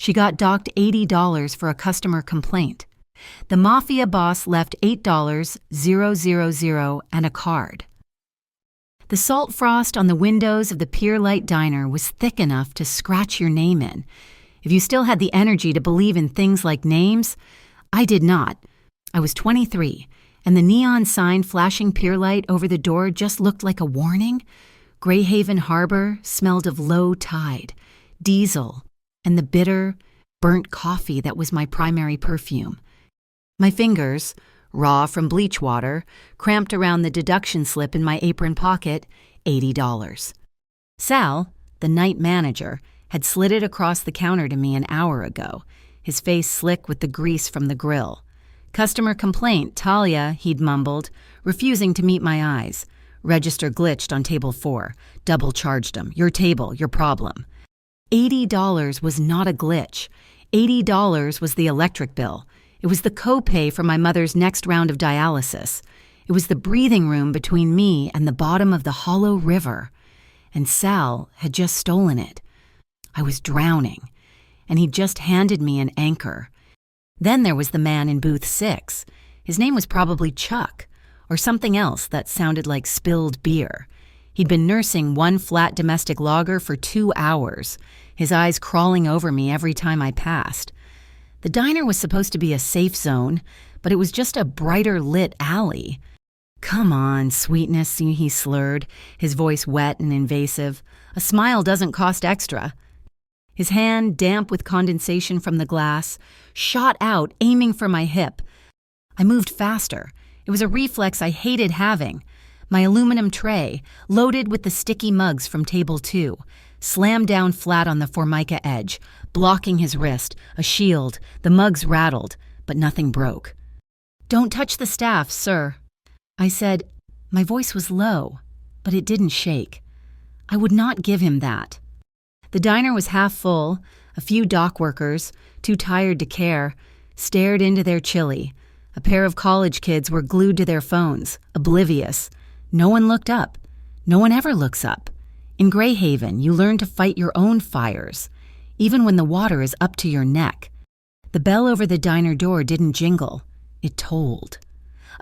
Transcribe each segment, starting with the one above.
She got docked $80 for a customer complaint. The Mafia boss left $8,000 and a card. The salt frost on the windows of the Pier Light Diner was thick enough to scratch your name in. If you still had the energy to believe in things like names, I did not. I was 23, and the neon sign flashing Pier Light over the door just looked like a warning. Greyhaven Harbor smelled of low tide, diesel, and the bitter, burnt coffee that was my primary perfume. My fingers, raw from bleach water, cramped around the deduction slip in my apron pocket, $80. Sal, the night manager, had slid it across the counter to me an hour ago, his face slick with the grease from the grill. Customer complaint, Talia, he'd mumbled, refusing to meet my eyes. Register glitched on table 4. Double charged him. Your table, your problem. $80 was not a glitch. $80 was the electric bill. It was the copay for my mother's next round of dialysis. It was the breathing room between me and the bottom of the hollow river. And Sal had just stolen it. I was drowning, and he'd just handed me an anchor. Then there was the man in booth 6. His name was probably Chuck, or something else that sounded like spilled beer. He'd been nursing one flat domestic lager for 2 hours, his eyes crawling over me every time I passed. The diner was supposed to be a safe zone, but it was just a brighter lit alley. "Come on, sweetness," he slurred, his voice wet and invasive. "A smile doesn't cost extra." His hand, damp with condensation from the glass, shot out, aiming for my hip. I moved faster. It was a reflex I hated having. My aluminum tray, loaded with the sticky mugs from table 2, slammed down flat on the Formica edge, blocking his wrist, a shield. The mugs rattled, but nothing broke. "Don't touch the staff, sir," I said. My voice was low, but it didn't shake. I would not give him that. The diner was half full. A few dock workers, too tired to care, stared into their chili. A pair of college kids were glued to their phones, oblivious. No one looked up. No one ever looks up. In Greyhaven, you learn to fight your own fires, even when the water is up to your neck. The bell over the diner door didn't jingle. It tolled.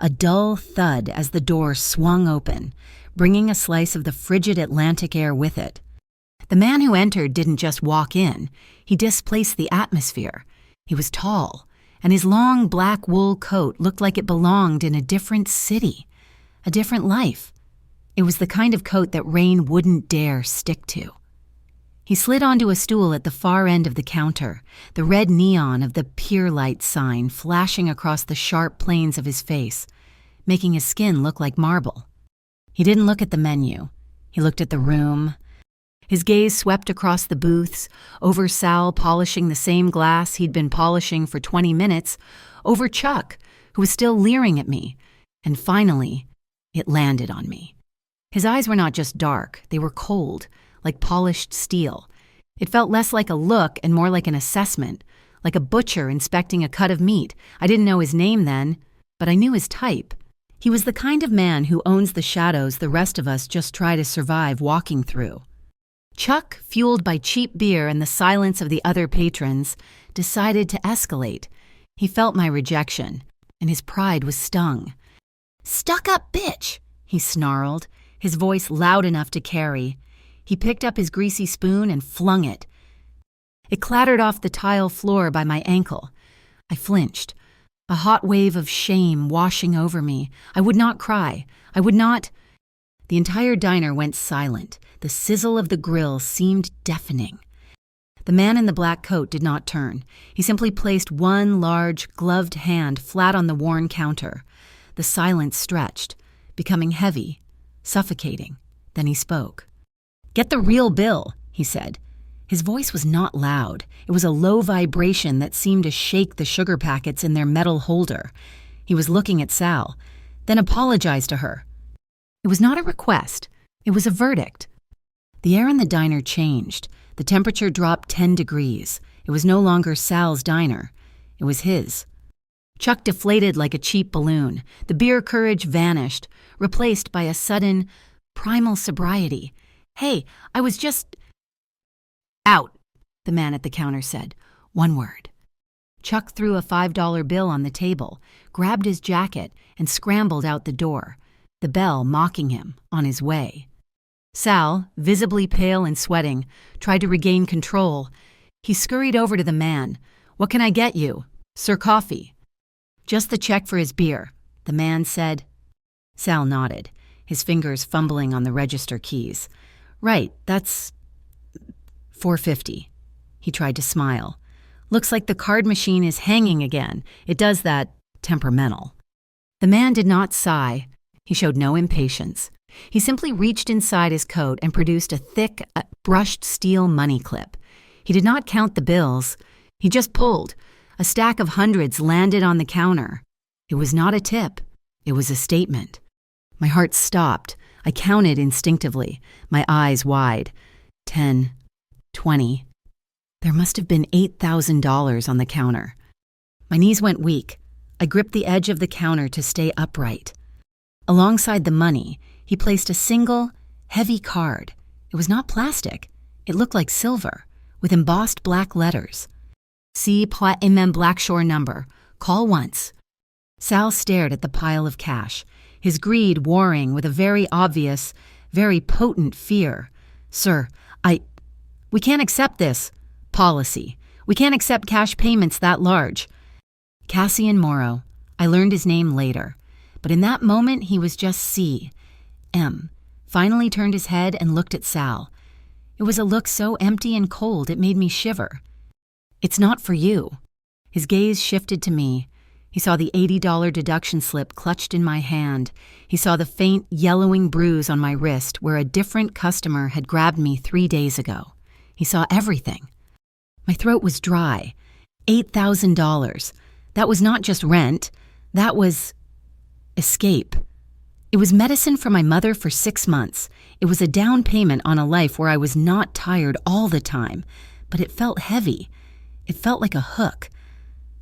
A dull thud as the door swung open, bringing a slice of the frigid Atlantic air with it. The man who entered didn't just walk in. He displaced the atmosphere. He was tall, and his long black wool coat looked like it belonged in a different city, a different life. It was the kind of coat that rain wouldn't dare stick to. He slid onto a stool at the far end of the counter, the red neon of the Pier Light sign flashing across the sharp planes of his face, making his skin look like marble. He didn't look at the menu. He looked at the room. His gaze swept across the booths, over Sal polishing the same glass he'd been polishing for 20 minutes, over Chuck, who was still leering at me, and finally, it landed on me. His eyes were not just dark, they were cold, like polished steel. It felt less like a look and more like an assessment, like a butcher inspecting a cut of meat. I didn't know his name then, but I knew his type. He was the kind of man who owns the shadows the rest of us just try to survive walking through. Chuck, fueled by cheap beer and the silence of the other patrons, decided to escalate. He felt my rejection, and his pride was stung. "Stuck-up bitch," he snarled, his voice loud enough to carry. He picked up his greasy spoon and flung it. It clattered off the tile floor by my ankle. I flinched, a hot wave of shame washing over me. I would not cry. I would not. The entire diner went silent. The sizzle of the grill seemed deafening. The man in the black coat did not turn. He simply placed one large, gloved hand flat on the worn counter. The silence stretched, becoming heavy, suffocating. Then he spoke. "Get the real bill," he said. His voice was not loud. It was a low vibration that seemed to shake the sugar packets in their metal holder. He was looking at Sal, then apologized to her. It was not a request. It was a verdict. The air in the diner changed. The temperature dropped 10 degrees. It was no longer Sal's diner. It was his. Chuck deflated like a cheap balloon. The beer courage vanished, replaced by a sudden, primal sobriety. "Hey, I was just—" "Out," the man at the counter said. One word. Chuck threw a $5 bill on the table, grabbed his jacket, and scrambled out the door, the bell mocking him on his way. Sal, visibly pale and sweating, tried to regain control. He scurried over to the man. "What can I get you? Sir, coffee." "Just the check for his beer," the man said. Sal nodded, his fingers fumbling on the register keys. "Right, that's $4.50. He tried to smile. "Looks like the card machine is hanging again. It does that, temperamental." The man did not sigh. He showed no impatience. He simply reached inside his coat and produced a thick, brushed steel money clip. He did not count the bills. He just pulled. A stack of hundreds landed on the counter. It was not a tip. It was a statement. My heart stopped. I counted instinctively, my eyes wide. 10, 20. There must have been $8,000 on the counter. My knees went weak. I gripped the edge of the counter to stay upright. Alongside the money, he placed a single, heavy card. It was not plastic. It looked like silver, with embossed black letters. "See Platinum Blackshore number. Call once." Sal stared at the pile of cash, his greed warring with a very obvious, very potent fear. "Sir, we can't accept this. Policy. We can't accept cash payments that large." Cassian Morrow. I learned his name later. But in that moment, he was just C. M. Finally turned his head and looked at Sal. It was a look so empty and cold it made me shiver. "It's not for you." His gaze shifted to me. He saw the $80 deduction slip clutched in my hand. He saw the faint, yellowing bruise on my wrist where a different customer had grabbed me 3 days ago. He saw everything. My throat was dry. $8,000. That was not just rent. That was escape. It was medicine for my mother for 6 months. It was a down payment on a life where I was not tired all the time, but it felt heavy. It felt like a hook.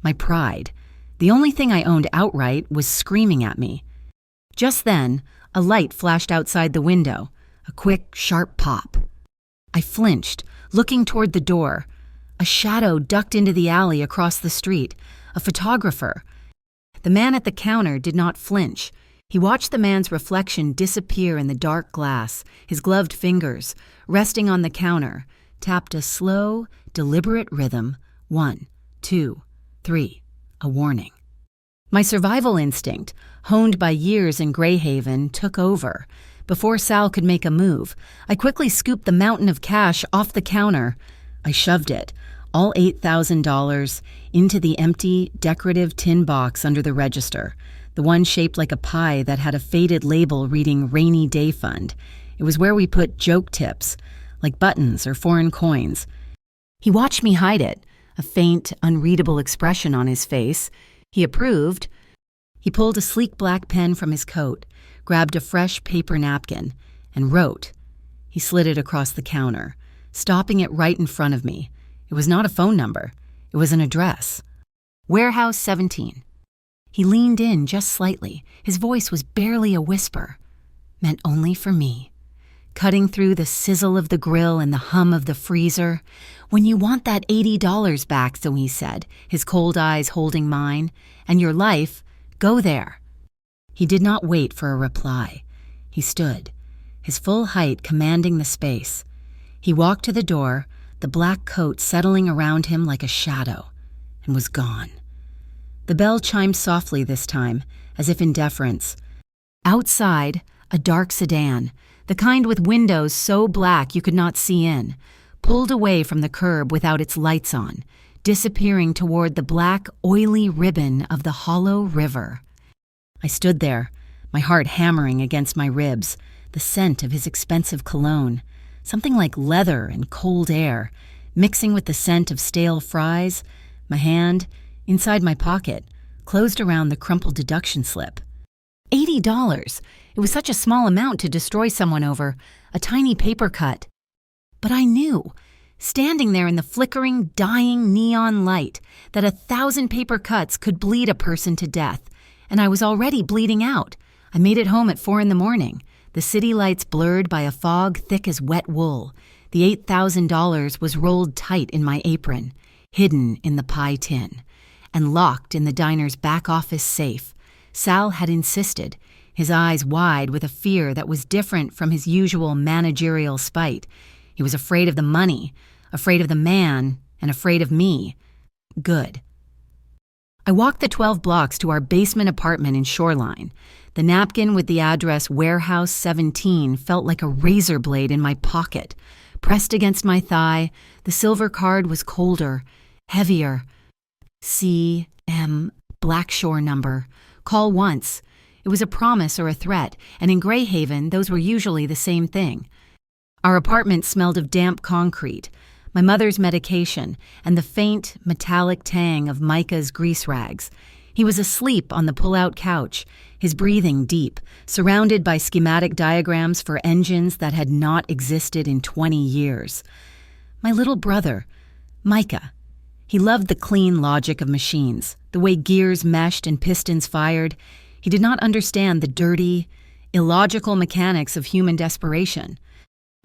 My pride, the only thing I owned outright, was screaming at me. Just then, a light flashed outside the window, a quick, sharp pop. I flinched, looking toward the door. A shadow ducked into the alley across the street, a photographer. The man at the counter did not flinch. He watched the man's reflection disappear in the dark glass. His gloved fingers, resting on the counter, tapped a slow, deliberate rhythm. 1, 2, 3, a warning. My survival instinct, honed by years in Greyhaven, took over. Before Sal could make a move, I quickly scooped the mountain of cash off the counter. I shoved it, all $8,000, into the empty, decorative tin box under the register, the one shaped like a pie that had a faded label reading Rainy Day Fund. It was where we put joke tips, like buttons or foreign coins. He watched me hide it, a faint, unreadable expression on his face. He approved. He pulled a sleek black pen from his coat, grabbed a fresh paper napkin, and wrote. He slid it across the counter, stopping it right in front of me. It was not a phone number. It was an address. Warehouse 17. He leaned in just slightly. His voice was barely a whisper. Meant only for me. Cutting through the sizzle of the grill and the hum of the freezer. "When you want that $80 back," so he said, his cold eyes holding mine, "and your life, go there." He did not wait for a reply. He stood, his full height commanding the space. He walked to the door, the black coat settling around him like a shadow, and was gone. The bell chimed softly this time, as if in deference. Outside, a dark sedan, the kind with windows so black you could not see in, pulled away from the curb without its lights on, disappearing toward the black, oily ribbon of the hollow river. I stood there, my heart hammering against my ribs, the scent of his expensive cologne, something like leather and cold air, mixing with the scent of stale fries, my hand, inside my pocket, closed around the crumpled deduction slip. $80! It was such a small amount to destroy someone over, a tiny paper cut. But I knew, standing there in the flickering, dying neon light, that 1,000 paper cuts could bleed a person to death, and I was already bleeding out. I made it home at 4 a.m, the city lights blurred by a fog thick as wet wool. The $8,000 was rolled tight in my apron. hidden in the pie tin, and locked in the diner's back office safe. Sal had insisted, his eyes wide with a fear that was different from his usual managerial spite. He was afraid of the money, afraid of the man, and afraid of me. Good. I walked the 12 blocks to our basement apartment in Shoreline. The napkin with the address Warehouse 17 felt like a razor blade in my pocket. Pressed against my thigh, the silver card was colder, heavier. C.M. Blackshore number. Call once. It was a promise or a threat, and in Greyhaven, those were usually the same thing. Our apartment smelled of damp concrete, my mother's medication, and the faint, metallic tang of Micah's grease rags. He was asleep on the pull-out couch, his breathing deep, surrounded by schematic diagrams for engines that had not existed in 20 years. My little brother, Micah. He loved the clean logic of machines, the way gears meshed and pistons fired. He did not understand the dirty, illogical mechanics of human desperation.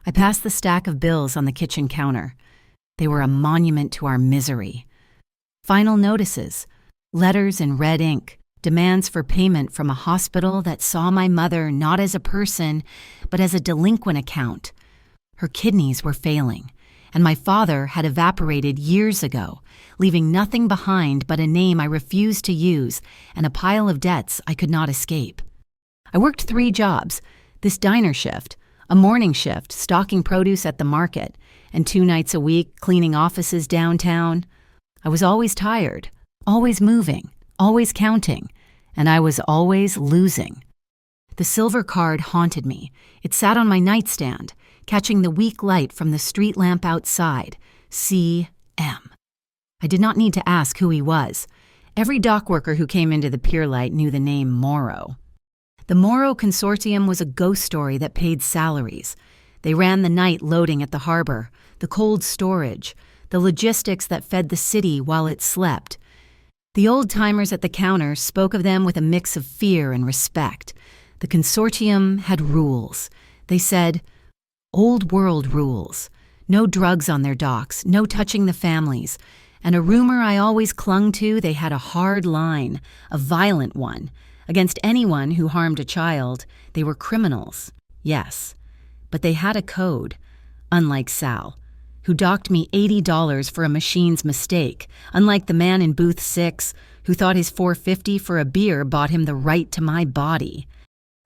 I passed the stack of bills on the kitchen counter. They were a monument to our misery. Final notices, letters in red ink, demands for payment from a hospital that saw my mother not as a person, but as a delinquent account. Her kidneys were failing, and my father had evaporated years ago, leaving nothing behind but a name I refused to use and a pile of debts I could not escape. I worked 3 jobs, this diner shift, a morning shift stocking produce at the market, and 2 nights a week cleaning offices downtown. I was always tired, always moving, always counting, and I was always losing. The silver card haunted me. It sat on my nightstand, catching the weak light from the street lamp outside. C.M. I did not need to ask who he was. Every dock worker who came into the pier light knew the name Morrow. The Morrow Consortium was a ghost story that paid salaries. They ran the night loading at the harbor, the cold storage, the logistics that fed the city while it slept. The old-timers at the counter spoke of them with a mix of fear and respect. The consortium had rules. They said, old world rules. No drugs on their docks, no touching the families. And a rumor I always clung to, they had a hard line, a violent one. Against anyone who harmed a child, they were criminals, yes. But they had a code, unlike Sal, who docked me $80 for a machine's mistake, unlike the man in booth 6 who thought his $4.50 for a beer bought him the right to my body.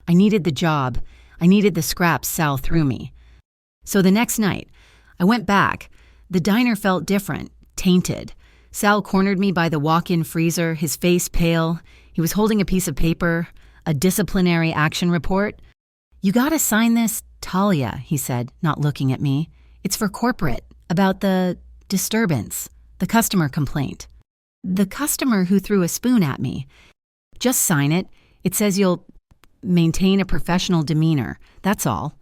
I needed the job. I needed the scraps Sal threw me. So the next night, I went back. The diner felt different, tainted. Sal cornered me by the walk-in freezer, his face pale. He was holding a piece of paper, a disciplinary action report. "You gotta sign this, Talia," he said, not looking at me. "It's for corporate, about the disturbance, the customer complaint. The customer who threw a spoon at me. Just sign it. It says you'll maintain a professional demeanor, that's all."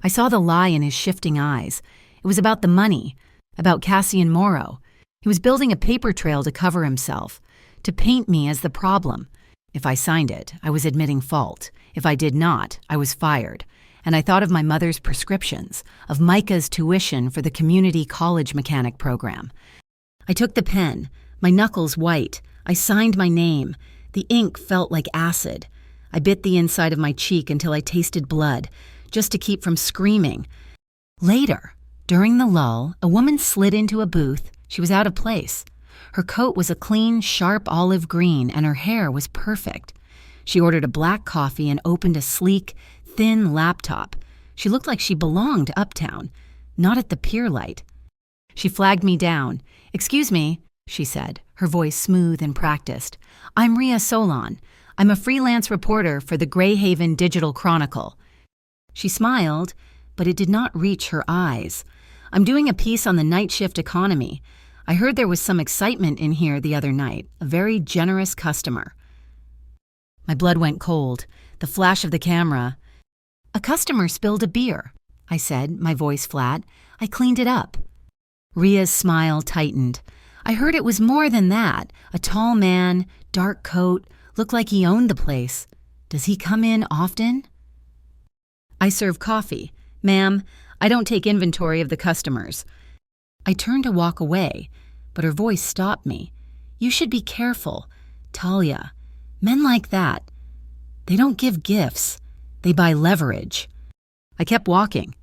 I saw the lie in his shifting eyes. It was about the money, about Cassian Morrow. He was building a paper trail to cover himself, to paint me as the problem. If I signed it, I was admitting fault. If I did not, I was fired. And I thought of my mother's prescriptions, of Micah's tuition for the community college mechanic program. I took the pen, my knuckles white. I signed my name. The ink felt like acid. I bit the inside of my cheek until I tasted blood, just to keep from screaming. Later, during the lull, a woman slid into a booth. She was out of place. Her coat was a clean, sharp olive green, and her hair was perfect. She ordered a black coffee and opened a sleek, thin laptop. She looked like she belonged uptown, not at the pier light. She flagged me down. "Excuse me," she said, her voice smooth and practiced. "I'm Rhea Solon. I'm a freelance reporter for the Greyhaven Digital Chronicle." She smiled, but it did not reach her eyes. "I'm doing a piece on the night shift economy. I heard there was some excitement in here the other night, a very generous customer." My blood went cold, the flash of the camera. "A customer spilled a beer," I said, my voice flat. "I cleaned it up." Rhea's smile tightened. "I heard it was more than that. A tall man, dark coat, looked like he owned the place. Does he come in often?" "I serve coffee. Ma'am, I don't take inventory of the customers." I turned to walk away. but her voice stopped me. "You should be careful. Talia, men like that, they don't give gifts. They buy leverage." I kept walking.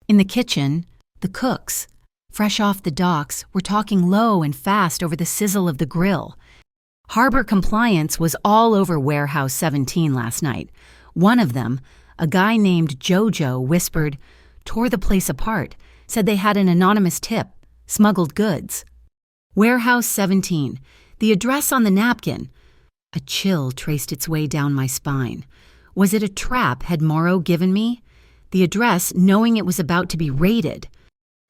In the kitchen, the cooks, fresh off the docks, were talking low and fast over the sizzle of the grill. Harbor compliance was all over Warehouse 17 last night. One of them, a guy named Jojo, whispered, tore the place apart, said they had an anonymous tip, smuggled goods. Warehouse 17, the address on the napkin. A chill traced its way down my spine. Was it a trap had Morrow given me? The address, knowing it was about to be raided.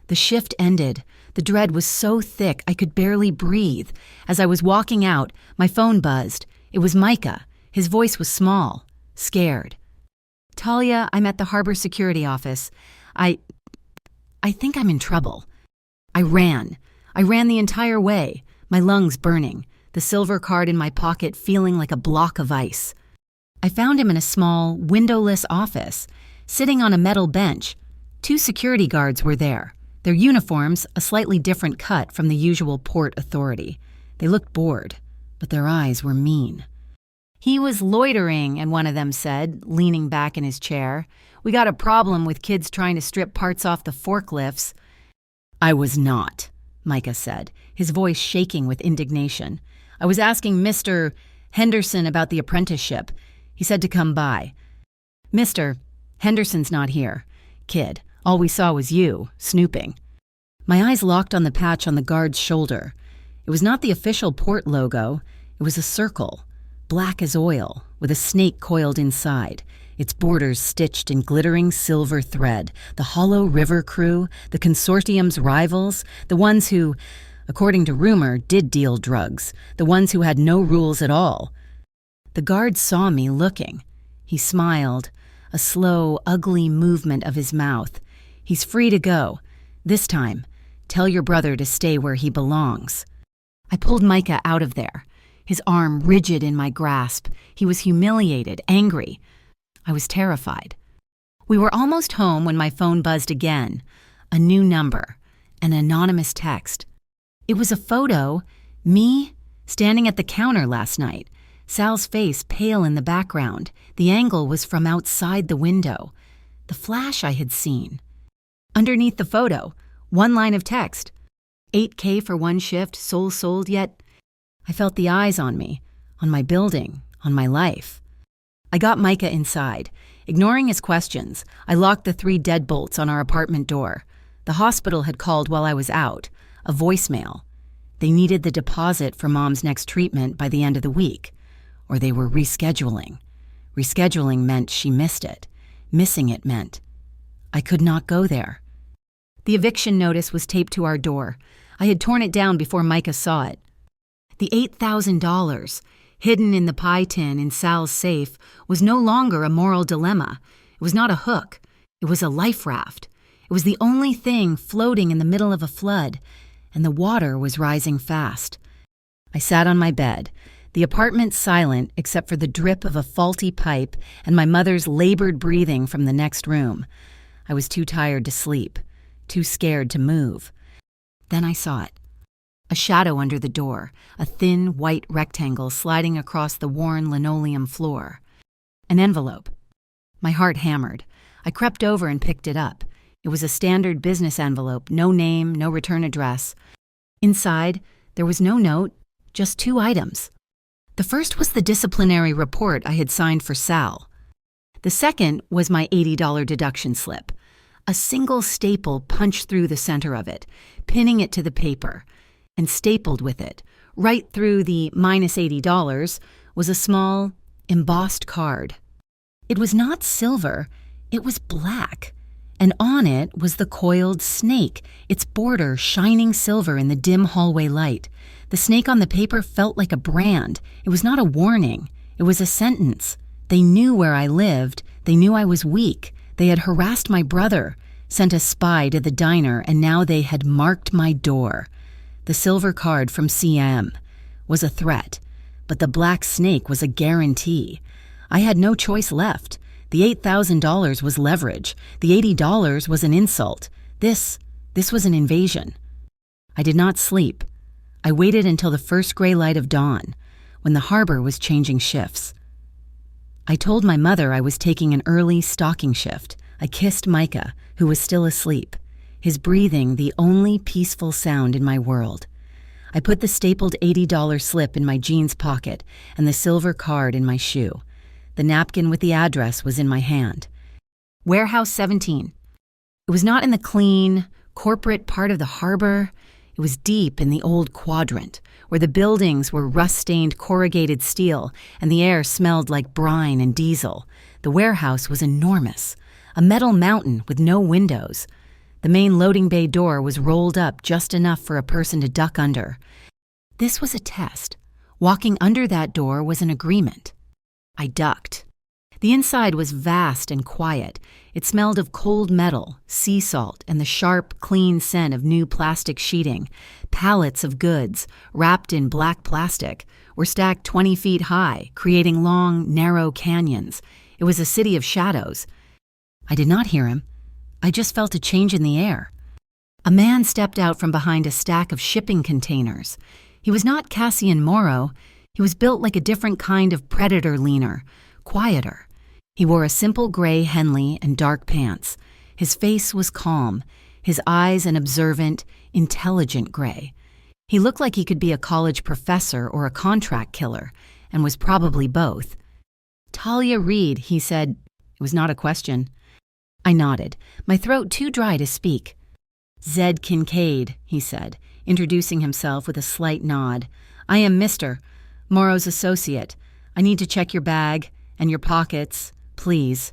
The shift ended. The dread was so thick I could barely breathe. As I was walking out, my phone buzzed. It was Micah. His voice was small, scared. "Talia, I'm at the Harbor Security Office. I think I'm in trouble." I ran the entire way, my lungs burning, the silver card in my pocket feeling like a block of ice. I found him in a small, windowless office, sitting on a metal bench. 2 security guards were there, their uniforms a slightly different cut from the usual Port Authority. They looked bored, but their eyes were mean. "He was loitering," and one of them said, leaning back in his chair. "We got a problem with kids trying to strip parts off the forklifts." "I was not," Micah said, his voice shaking with indignation. "I was asking Mr. Henderson about the apprenticeship. He said to come by." "Mr. Henderson's not here. Kid, all we saw was you, snooping." My eyes locked on the patch on the guard's shoulder. It was not the official port logo. It was a circle, black as oil, with a snake coiled inside, its borders stitched in glittering silver thread. The Hollow River crew, the consortium's rivals, the ones who, according to rumor, did deal drugs, the ones who had no rules at all. The guard saw me looking. He smiled, a slow, ugly movement of his mouth. "He's free to go. This time, tell your brother to stay where he belongs." I pulled Micah out of there, his arm rigid in my grasp. He was humiliated, angry. I was terrified. We were almost home when my phone buzzed again. A new number, an anonymous text. It was a photo, me, standing at the counter last night. Sal's face pale in the background. The angle was from outside the window. The flash I had seen. Underneath the photo, one line of text. $8K for one shift, soul sold, yet I felt the eyes on me, on my building, on my life. I got Micah inside. Ignoring his questions, I locked the 3 deadbolts on our apartment door. The hospital had called while I was out, a voicemail. They needed the deposit for Mom's next treatment by the end of the week. Or they were rescheduling. Rescheduling meant she missed it. Missing it meant I could not go there. The eviction notice was taped to our door. I had torn it down before Micah saw it. The $8,000, hidden in the pie tin in Sal's safe, was no longer a moral dilemma. It was not a hook. It was a life raft. It was the only thing floating in the middle of a flood, and the water was rising fast. I sat on my bed, the apartment silent except for the drip of a faulty pipe and my mother's labored breathing from the next room. I was too tired to sleep, too scared to move. Then I saw it. A shadow under the door, a thin white rectangle sliding across the worn linoleum floor. An envelope. My heart hammered. I crept over and picked it up. It was a standard business envelope, no name, no return address. Inside, there was no note, just 2 items. The first was the disciplinary report I had signed for Sal. The second was my $80 deduction slip. A single staple punched through the center of it, pinning it to the paper. And stapled with it, right through the -$80, was a small, embossed card. It was not silver, it was black. And on it was the coiled snake, its border shining silver in the dim hallway light. The snake on the paper felt like a brand. It was not a warning. It was a sentence. They knew where I lived. They knew I was weak. They had harassed my brother, sent a spy to the diner, and now they had marked my door. The silver card from CM was a threat, but the black snake was a guarantee. I had no choice left. The $8,000 was leverage. The $80 was an insult. This was an invasion. I did not sleep. I waited until the first gray light of dawn, when the harbor was changing shifts. I told my mother I was taking an early stalking shift. I kissed Micah, who was still asleep, his breathing the only peaceful sound in my world. I put the stapled $80 slip in my jeans pocket and the silver card in my shoe. The napkin with the address was in my hand. Warehouse 17. It was not in the clean, corporate part of the harbor. It was deep in the old quadrant, where the buildings were rust-stained corrugated steel and the air smelled like brine and diesel. The warehouse was enormous, a metal mountain with no windows. The main loading bay door was rolled up just enough for a person to duck under. This was a test. Walking under that door was an agreement. I ducked. The inside was vast and quiet. It smelled of cold metal, sea salt, and the sharp, clean scent of new plastic sheeting. Pallets of goods, wrapped in black plastic, were stacked 20 feet high, creating long, narrow canyons. It was a city of shadows. I did not hear him. I just felt a change in the air. A man stepped out from behind a stack of shipping containers. He was not Cassian Morrow. He was built like a different kind of predator leaner, quieter. He wore a simple gray Henley and dark pants. His face was calm, his eyes an observant, intelligent gray. He looked like he could be a college professor or a contract killer, and was probably both. "Talia Reed," he said. It was not a question. I nodded, my throat too dry to speak. "Zed Kincaid," he said, introducing himself with a slight nod. "I am Mr. Morrow's associate. I need to check your bag and your pockets, please."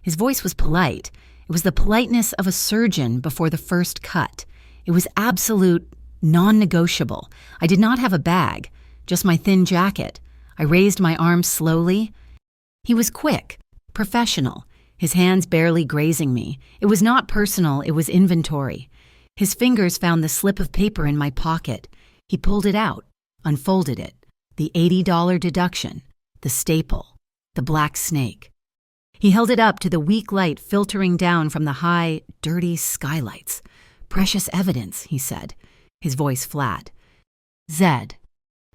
His voice was polite. It was the politeness of a surgeon before the first cut. It was absolute, non-negotiable. I did not have a bag, just my thin jacket. I raised my arms slowly. He was quick, professional, his hands barely grazing me. It was not personal, it was inventory. His fingers found the slip of paper in my pocket. He pulled it out, unfolded it. The $80 deduction, the staple, the black snake. He held it up to the weak light filtering down from the high, dirty skylights. "Precious evidence," he said, his voice flat. "Zed."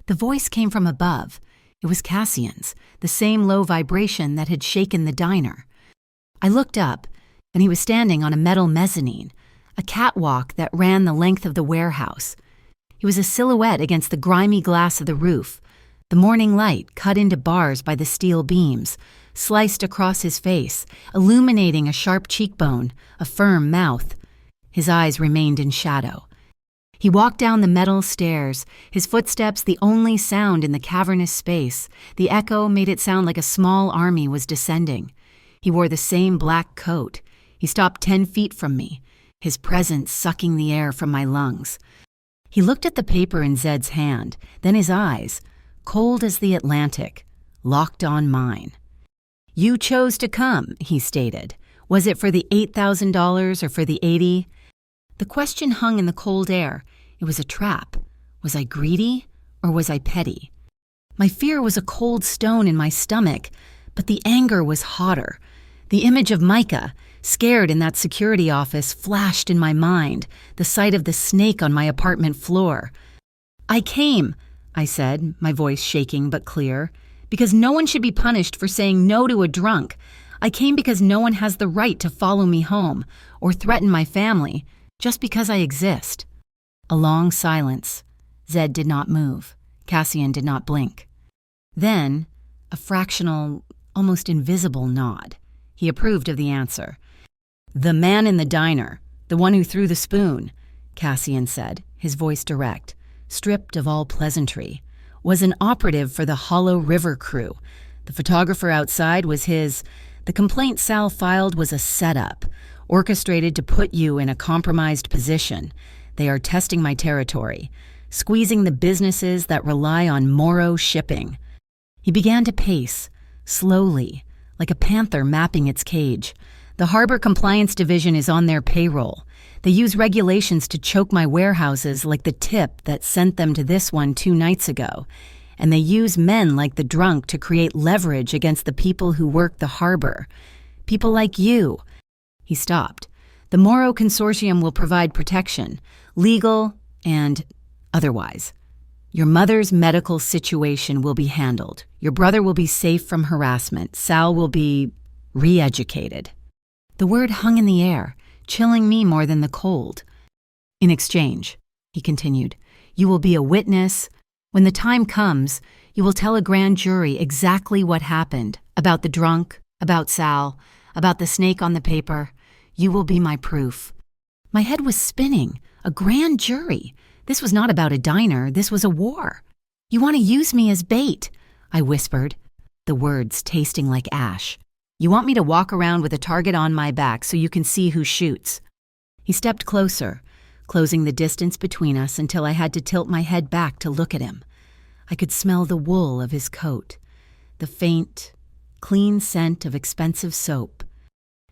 The voice came from above. It was Cassian's, the same low vibration that had shaken the diner. I looked up, and he was standing on a metal mezzanine, a catwalk that ran the length of the warehouse. He was a silhouette against the grimy glass of the roof. The morning light cut into bars by the steel beams, sliced across his face, illuminating a sharp cheekbone, a firm mouth. His eyes remained in shadow. He walked down the metal stairs, his footsteps the only sound in the cavernous space. The echo made it sound like a small army was descending. He wore the same black coat. He stopped 10 feet from me, his presence sucking the air from my lungs. He looked at the paper in Zed's hand, then his eyes, cold as the Atlantic, locked on mine. "You chose to come," he stated. "Was it for the $8,000 or for the 80? The question hung in the cold air. It was a trap. Was I greedy or was I petty? My fear was a cold stone in my stomach, but the anger was hotter. The image of Micah, scared in that security office, flashed in my mind, the sight of the snake on my apartment floor. "I came," I said, my voice shaking but clear, "because no one should be punished for saying no to a drunk. I came because no one has the right to follow me home or threaten my family just because I exist." A long silence. Zed did not move. Cassian did not blink. Then, a fractional, almost invisible nod. He approved of the answer. "The man in the diner, the one who threw the spoon," Cassian said, his voice direct, stripped of all pleasantry, "was an operative for the Hollow River crew. The photographer outside was his. The complaint Sal filed was a setup, orchestrated to put you in a compromised position. They are testing my territory, squeezing the businesses that rely on Morrow shipping." He began to pace, slowly, like a panther mapping its cage. "The Harbor Compliance Division is on their payroll. They use regulations to choke my warehouses like the tip that sent them to this one 2 nights ago. And they use men like the drunk to create leverage against the people who work the harbor. People like you." He stopped. "The Morrow Consortium will provide protection, legal and Otherwise, your mother's medical situation will be handled. Your brother will be safe from harassment. Sal will be re-educated. The word hung in the air, chilling me more than the cold. In exchange, he continued, you will be a witness. When the time comes, you will tell a grand jury exactly what happened, about the drunk, about Sal, about the snake on the paper. You will be my proof. My head was spinning. A grand jury. This was not about a diner. This was a war. You want to use me as bait, I whispered, the words tasting like ash. You want me to walk around with a target on my back so you can see who shoots. He stepped closer, closing the distance between us until I had to tilt my head back to look at him. I could smell the wool of his coat, the faint, clean scent of expensive soap.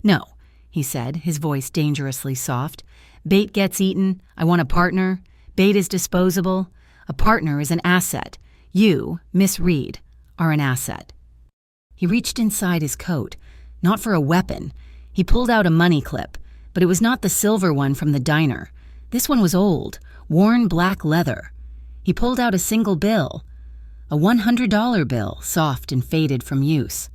No, he said, his voice dangerously soft. Bait gets eaten. I want a partner. Bait is disposable. A partner is an asset. You, Miss Reed, are an asset. He reached inside his coat, not for a weapon. He pulled out a money clip, but it was not the silver one from the diner. This one was old, worn black leather. He pulled out a single bill, a $100 bill, soft and faded from use.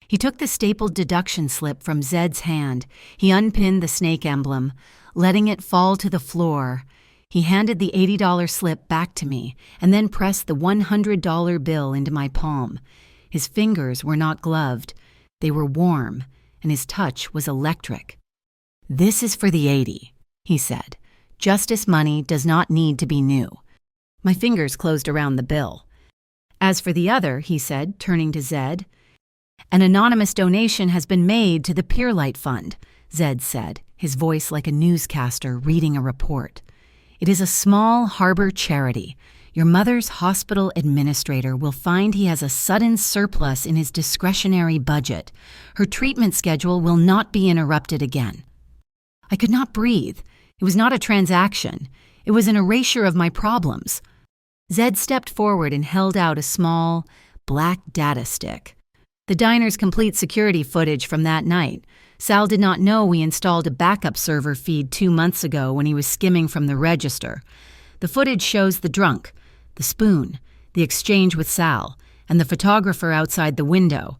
He took the stapled deduction slip from Zed's hand. He unpinned the snake emblem, letting it fall to the floor. He handed the $80 slip back to me and then pressed the $100 bill into my palm. His fingers were not gloved. They were warm, and his touch was electric. This is for the 80, he said. Justice money does not need to be new. My fingers closed around the bill. As for the other, he said, turning to Zed, an anonymous donation has been made to the Pierlight Fund, Zed said, his voice like a newscaster reading a report. It is a small harbor charity. Your mother's hospital administrator will find he has a sudden surplus in his discretionary budget. Her treatment schedule will not be interrupted again. I could not breathe. It was not a transaction. It was an erasure of my problems. Zed stepped forward and held out a small, black data stick. The diner's complete security footage from that night. Sal did not know we installed a backup server feed 2 months ago when he was skimming from the register. The footage shows the drunk, the spoon, the exchange with Sal, and the photographer outside the window.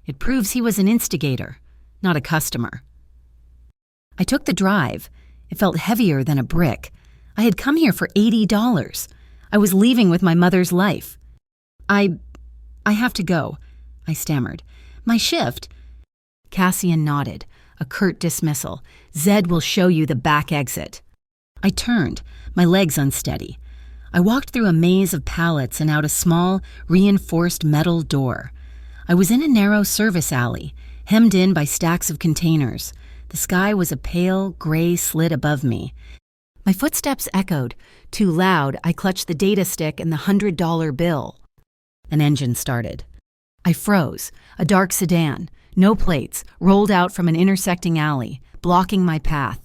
It proves he was an instigator, not a customer. I took the drive. It felt heavier than a brick. I had come here for $80. I was leaving with my mother's life. I have to go, I stammered. My shift. Cassian nodded, a curt dismissal. Zed will show you the back exit. I turned, my legs unsteady. I walked through a maze of pallets and out a small, reinforced metal door. I was in a narrow service alley, hemmed in by stacks of containers. The sky was a pale, gray slit above me. My footsteps echoed. Too loud, I clutched the data stick and the $100 bill. An engine started. I froze. A dark sedan, no plates, rolled out from an intersecting alley, blocking my path.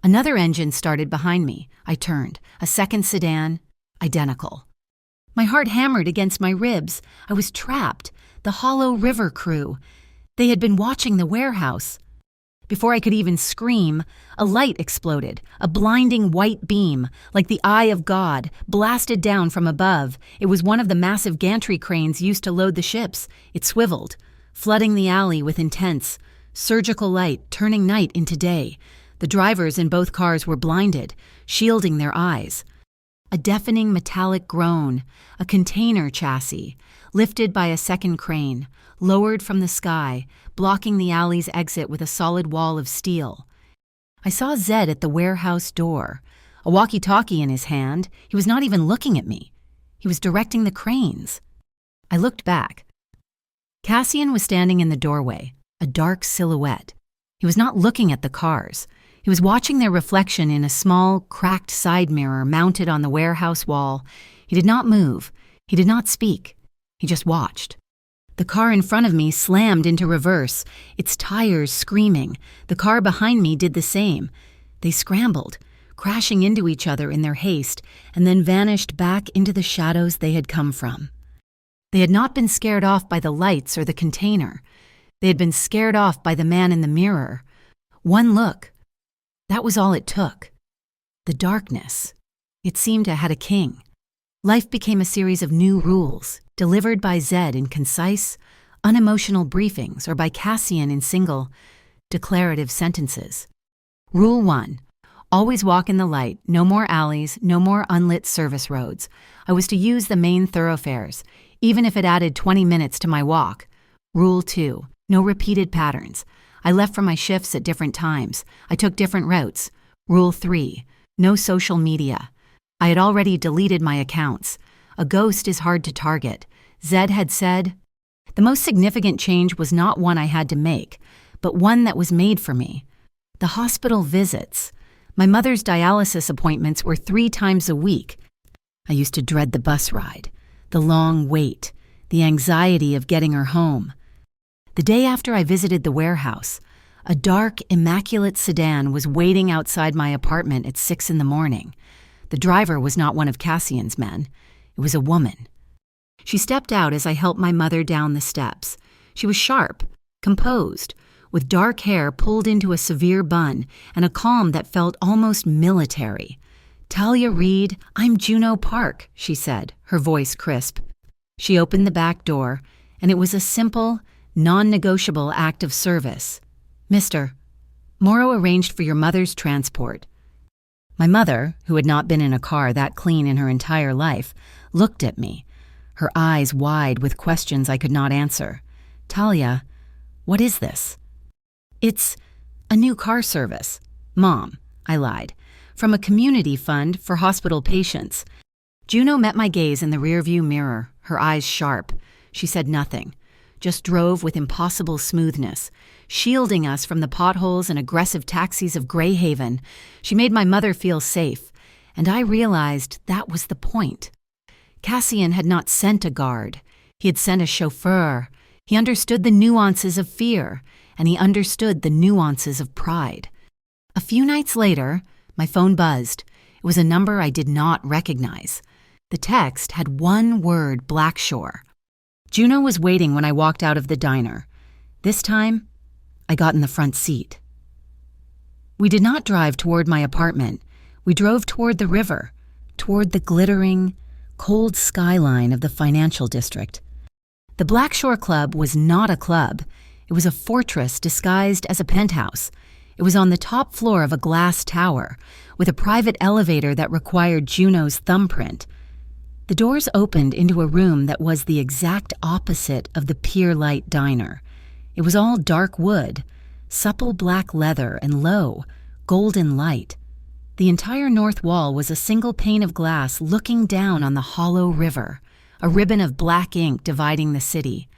Another engine started behind me. I turned. A second sedan, identical. My heart hammered against my ribs. I was trapped. The Hollow River crew. They had been watching the warehouse. Before I could even scream, a light exploded, a blinding white beam, like the eye of God, blasted down from above. It was one of the massive gantry cranes used to load the ships. It swiveled, flooding the alley with intense, surgical light, turning night into day. The drivers in both cars were blinded, shielding their eyes. A deafening metallic groan, a container chassis, lifted by a second crane, lowered from the sky, blocking the alley's exit with a solid wall of steel. I saw Zed at the warehouse door, a walkie-talkie in his hand. He was not even looking at me. He was directing the cranes. I looked back. Cassian was standing in the doorway, a dark silhouette. He was not looking at the cars. He was watching their reflection in a small, cracked side mirror mounted on the warehouse wall. He did not move. He did not speak. He just watched. The car in front of me slammed into reverse, its tires screaming. The car behind me did the same. They scrambled, crashing into each other in their haste, and then vanished back into the shadows they had come from. They had not been scared off by the lights or the container. They had been scared off by the man in the mirror. One look. That was all it took. The darkness. It seemed I had a king. Life became a series of new rules, delivered by Zed in concise, unemotional briefings or by Cassian in single, declarative sentences. Rule 1. Always walk in the light, no more alleys, no more unlit service roads. I was to use the main thoroughfares, even if it added 20 minutes to my walk. Rule 2. No repeated patterns. I left for my shifts at different times. I took different routes. Rule 3. No social media. I had already deleted my accounts. A ghost is hard to target. Zed had said. The most significant change was not one I had to make, but one that was made for me. The hospital visits. My mother's dialysis appointments were 3 times a week. I used to dread the bus ride, the long wait, the anxiety of getting her home. The day after I visited the warehouse, a dark, immaculate sedan was waiting outside my apartment at 6 in the morning. The driver was not one of Cassian's men. It was a woman. She stepped out as I helped my mother down the steps. She was sharp, composed, with dark hair pulled into a severe bun and a calm that felt almost military. "Talia Reed, I'm Juno Park," she said, her voice crisp. She opened the back door, and it was a simple, non-negotiable act of service. "Mister, Morrow arranged for your mother's transport." My mother, who had not been in a car that clean in her entire life, looked at me, her eyes wide with questions I could not answer. "Talia, what is this?" "It's a new car service, Mom," I lied, "from a community fund for hospital patients." Juno met my gaze in the rearview mirror, her eyes sharp. She said nothing, just drove with impossible smoothness, shielding us from the potholes and aggressive taxis of Greyhaven. She made my mother feel safe, and I realized that was the point. Cassian had not sent a guard. He had sent a chauffeur. He understood the nuances of fear, and he understood the nuances of pride. A few nights later, my phone buzzed. It was a number I did not recognize. The text had one word, Blackshore. Juno was waiting when I walked out of the diner. This time, I got in the front seat. We did not drive toward my apartment. We drove toward the river, toward the glittering, cold skyline of the financial district. The Blackshore Club was not a club. It was a fortress disguised as a penthouse. It was on the top floor of a glass tower, with a private elevator that required Juno's thumbprint. The doors opened into a room that was the exact opposite of the Pier Light diner. It was all dark wood, supple black leather, and low, golden light. The entire north wall was a single pane of glass looking down on the hollow river, a ribbon of black ink dividing the city.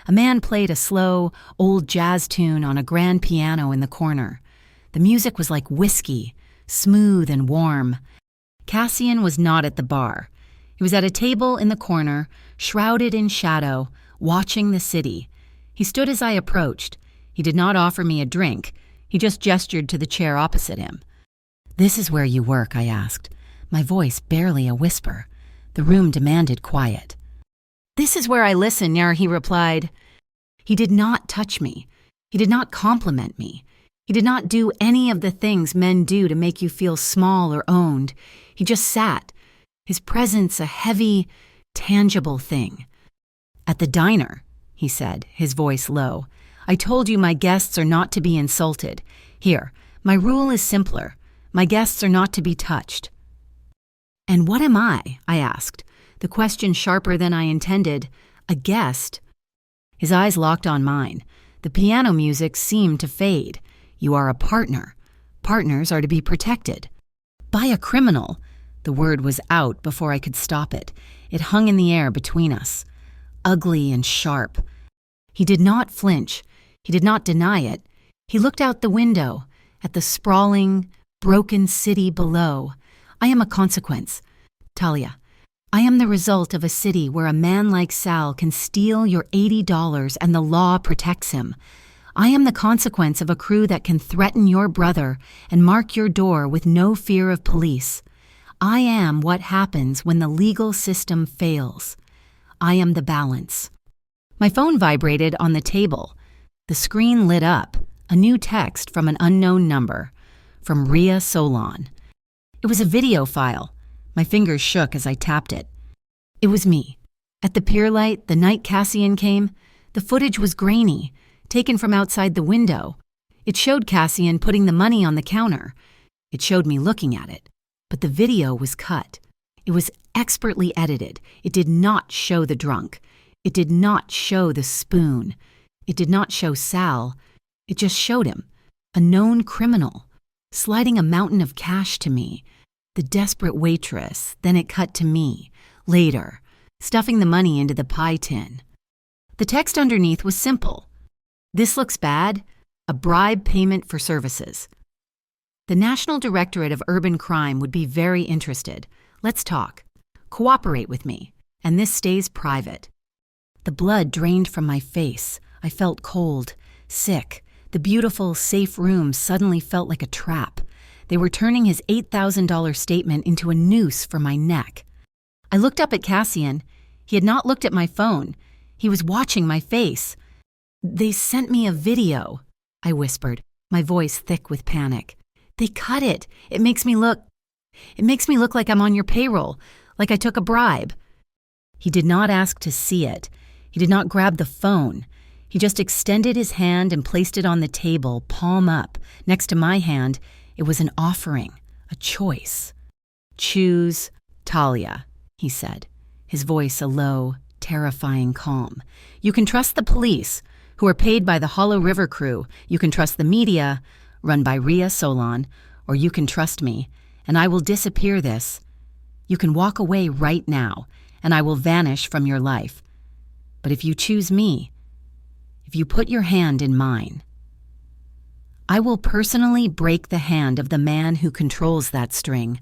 A man played a slow, old jazz tune on a grand piano in the corner. The music was like whiskey, smooth and warm. Cassian was not at the bar. He was at a table in the corner, shrouded in shadow, watching the city. He stood as I approached. He did not offer me a drink. He just gestured to the chair opposite him. "This is where you work?" I asked, my voice barely a whisper. The room demanded quiet. "This is where I listen," he replied. He did not touch me. He did not compliment me. He did not do any of the things men do to make you feel small or owned. He just sat, his presence a heavy, tangible thing. "At the diner," he said, his voice low, "I told you my guests are not to be insulted. Here, my rule is simpler. My guests are not to be touched." "And what am I?" I asked, the question sharper than I intended. "A guest?" His eyes locked on mine. The piano music seemed to fade. "You are a partner. Partners are to be protected." "By a criminal." The word was out before I could stop it. It hung in the air between us, ugly and sharp. He did not flinch. He did not deny it. He looked out the window, at the sprawling, broken city below. "I am a consequence. Talia, I am the result of a city where a man like Sal can steal your $80 and the law protects him. I am the consequence of a crew that can threaten your brother and mark your door with no fear of police. I am what happens when the legal system fails. I am the balance." My phone vibrated on the table. The screen lit up, a new text from an unknown number, from Ria Solon. It was a video file. My fingers shook as I tapped it. It was me. At the pier light, the night Cassian came, the footage was grainy, taken from outside the window. It showed Cassian putting the money on the counter. It showed me looking at it. But the video was cut. It was expertly edited. It did not show the drunk. It did not show the spoon. It did not show Sal. It just showed him, a known criminal, sliding a mountain of cash to me. The desperate waitress. Then it cut to me, later, stuffing the money into the pie tin. The text underneath was simple. This looks bad. A bribe payment for services. The National Directorate of Urban Crime would be very interested. Let's talk. Cooperate with me. And this stays private. The blood drained from my face. I felt cold, sick. The beautiful, safe room suddenly felt like a trap. They were turning his $8,000 statement into a noose for my neck. I looked up at Cassian. He had not looked at my phone. He was watching my face. They sent me a video, I whispered, my voice thick with panic. They cut it. It makes me look like I'm on your payroll, like I took a bribe. He did not ask to see it. He did not grab the phone. He just extended his hand and placed it on the table, palm up. Next to my hand, it was an offering, a choice. Choose Talia, he said, his voice a low, terrifying calm. You can trust the police, who are paid by the Hollow River crew. You can trust the media, run by Rhea Solon, or you can trust me, and I will disappear this. You can walk away right now, and I will vanish from your life. But if you choose me, if you put your hand in mine, I will personally break the hand of the man who controls that string.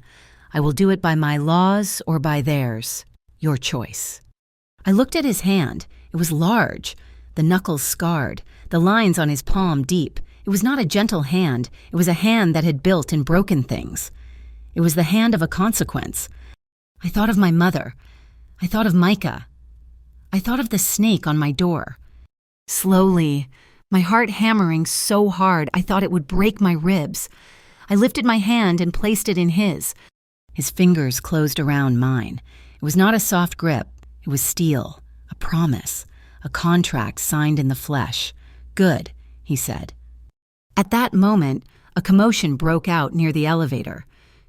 I will do it by my laws or by theirs. Your choice. I looked at his hand. It was large, the knuckles scarred, the lines on his palm deep. It was not a gentle hand. It was a hand that had built and broken things. It was the hand of a consequence. I thought of my mother. I thought of Micah. I thought of the snake on my door. Slowly, my heart hammering so hard I thought it would break my ribs. I lifted my hand and placed it in his. His fingers closed around mine. It was not a soft grip. It was steel, a promise, a contract signed in the flesh. Good, he said. At that moment, a commotion broke out near the elevator.